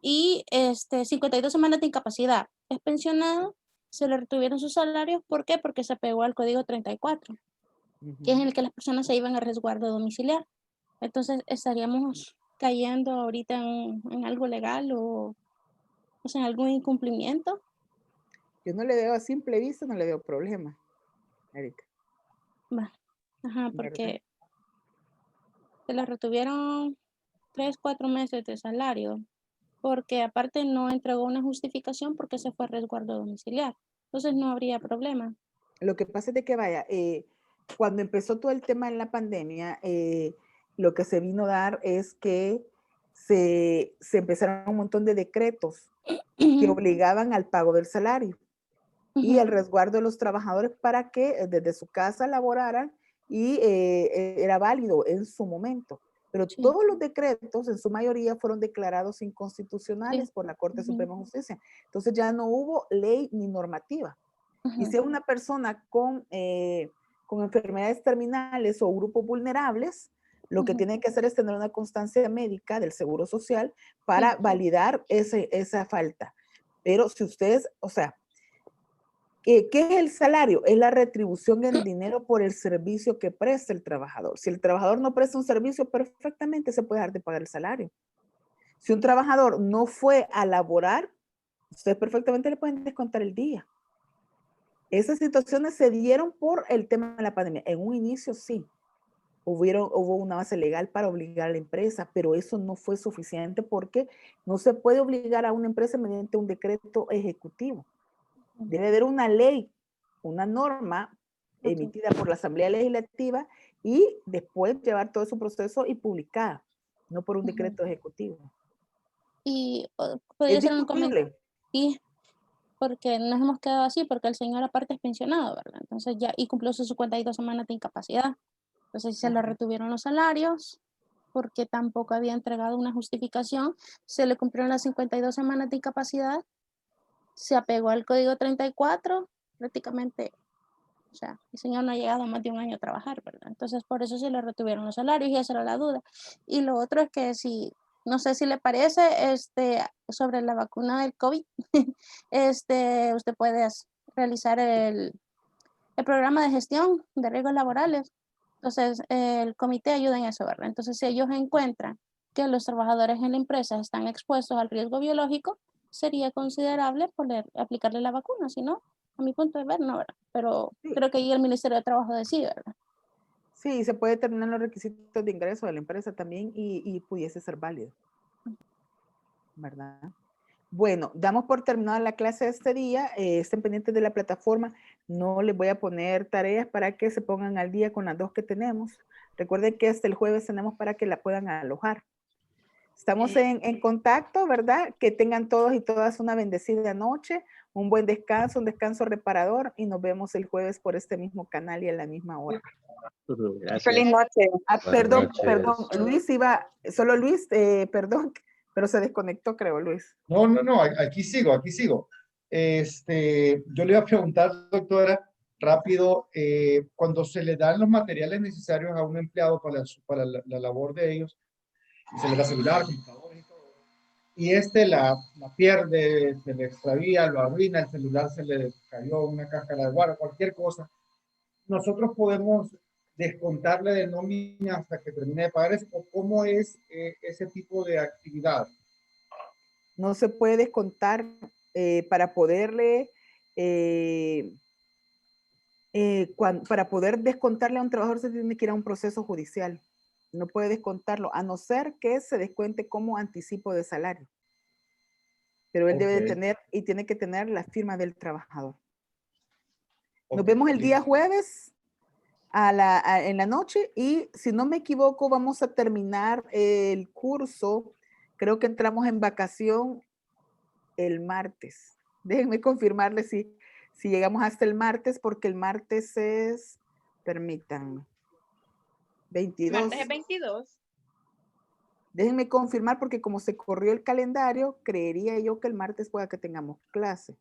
y 52 semanas de incapacidad. Es pensionado, se le retuvieron sus salarios. ¿Por qué? Porque se pegó al código 34, que es en el que las personas se iban a resguardo domiciliar. Entonces estaríamos cayendo ahorita en algo legal o sea, en algún incumplimiento. Yo no le veo a simple vista, no le veo problema, Erika. Ajá, porque se le retuvieron 3, 4 meses de salario, porque aparte no entregó una justificación porque se fue a resguardo domiciliar. Entonces no habría problema. Lo que pasa es de que vaya, cuando empezó todo el tema en la pandemia, lo que se vino a dar es que se empezaron un montón de decretos que obligaban al pago del salario y el resguardo de los trabajadores para que desde su casa laboraran y era válido en su momento. Pero todos los decretos, en su mayoría, fueron declarados inconstitucionales por la Corte Suprema de Justicia. Entonces ya no hubo ley ni normativa. Y si es una persona con enfermedades terminales o grupos vulnerables, lo que tiene que hacer es tener una constancia médica del Seguro Social para validar esa falta. Pero si ustedes, o sea, ¿qué es el salario? Es la retribución en dinero por el servicio que presta el trabajador. Si el trabajador no presta un servicio, perfectamente se puede dejar de pagar el salario. Si un trabajador no fue a laborar, ustedes perfectamente le pueden descontar el día. Esas situaciones se dieron por el tema de la pandemia. En un inicio sí, hubo una base legal para obligar a la empresa, pero eso no fue suficiente porque no se puede obligar a una empresa mediante un decreto ejecutivo. Debe haber una ley, una norma emitida por la Asamblea Legislativa y después llevar todo su proceso y publicada, no por un decreto ejecutivo. Y podría ser un comentario. Discutible. Y porque nos hemos quedado así, porque el señor aparte es pensionado, ¿verdad? Entonces ya, y cumplió sus 52 semanas de incapacidad. Entonces se le retuvieron los salarios, porque tampoco había entregado una justificación, se le cumplieron las 52 semanas de incapacidad, se apegó al código 34, prácticamente, o sea, el señor no ha llegado a más de un año a trabajar, ¿verdad? Entonces por eso se le retuvieron los salarios y esa era la duda. Y lo otro es que si, no sé si le parece, sobre la vacuna del COVID, usted puede realizar el programa de gestión de riesgos laborales. Entonces, el comité ayuda en eso, ¿verdad? Entonces, si ellos encuentran que los trabajadores en la empresa están expuestos al riesgo biológico, sería considerable poder aplicarle la vacuna, si no, a mi punto de ver, no, ¿verdad? Pero creo que ahí el Ministerio de Trabajo decide, ¿verdad? Sí, se puede determinar los requisitos de ingreso de la empresa también y pudiese ser válido, ¿verdad? Bueno, damos por terminada la clase de este día. Estén pendientes de la plataforma. No les voy a poner tareas para que se pongan al día con las 2 que tenemos. Recuerden que hasta el jueves tenemos para que la puedan alojar. Estamos en contacto, ¿verdad? Que tengan todos y todas una bendecida noche, un buen descanso, un descanso reparador y nos vemos el jueves por este mismo canal y a la misma hora. Gracias. Feliz noche. Perdón, Luis solo Luis, perdón, pero se desconectó, creo, Luis. No, aquí sigo. Yo le iba a preguntar, doctora, rápido, cuando se le dan los materiales necesarios a un empleado para la labor de ellos, se le da celular, computador y todo, y la pierde, se le extravía, lo arruina, el celular se le cayó una cáscara de guaro, cualquier cosa, nosotros podemos descontarle de nómina hasta que termine de pagar eso, o cómo es ese tipo de actividad. No se puede descontar para poderle para poder descontarle a un trabajador se tiene que ir a un proceso judicial. No puede descontarlo, a no ser que se descuente como anticipo de salario. Pero él debe de tener y tiene que tener la firma del trabajador. Nos vemos el día jueves en la noche, y si no me equivoco vamos a terminar el curso, creo que entramos en vacación el martes. Déjenme confirmarles si llegamos hasta el martes, porque el martes es, permítanme, 22. Martes es 22. Déjenme confirmar, porque como se corrió el calendario, creería yo que el martes pueda que tengamos clase.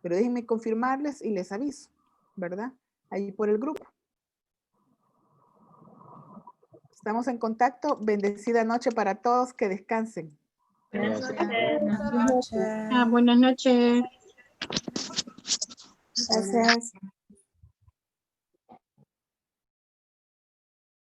Pero déjenme confirmarles y les aviso, ¿verdad? Ahí por el grupo. Estamos en contacto. Bendecida noche para todos. Que descansen. Buenas noches. Buenas noches. Gracias.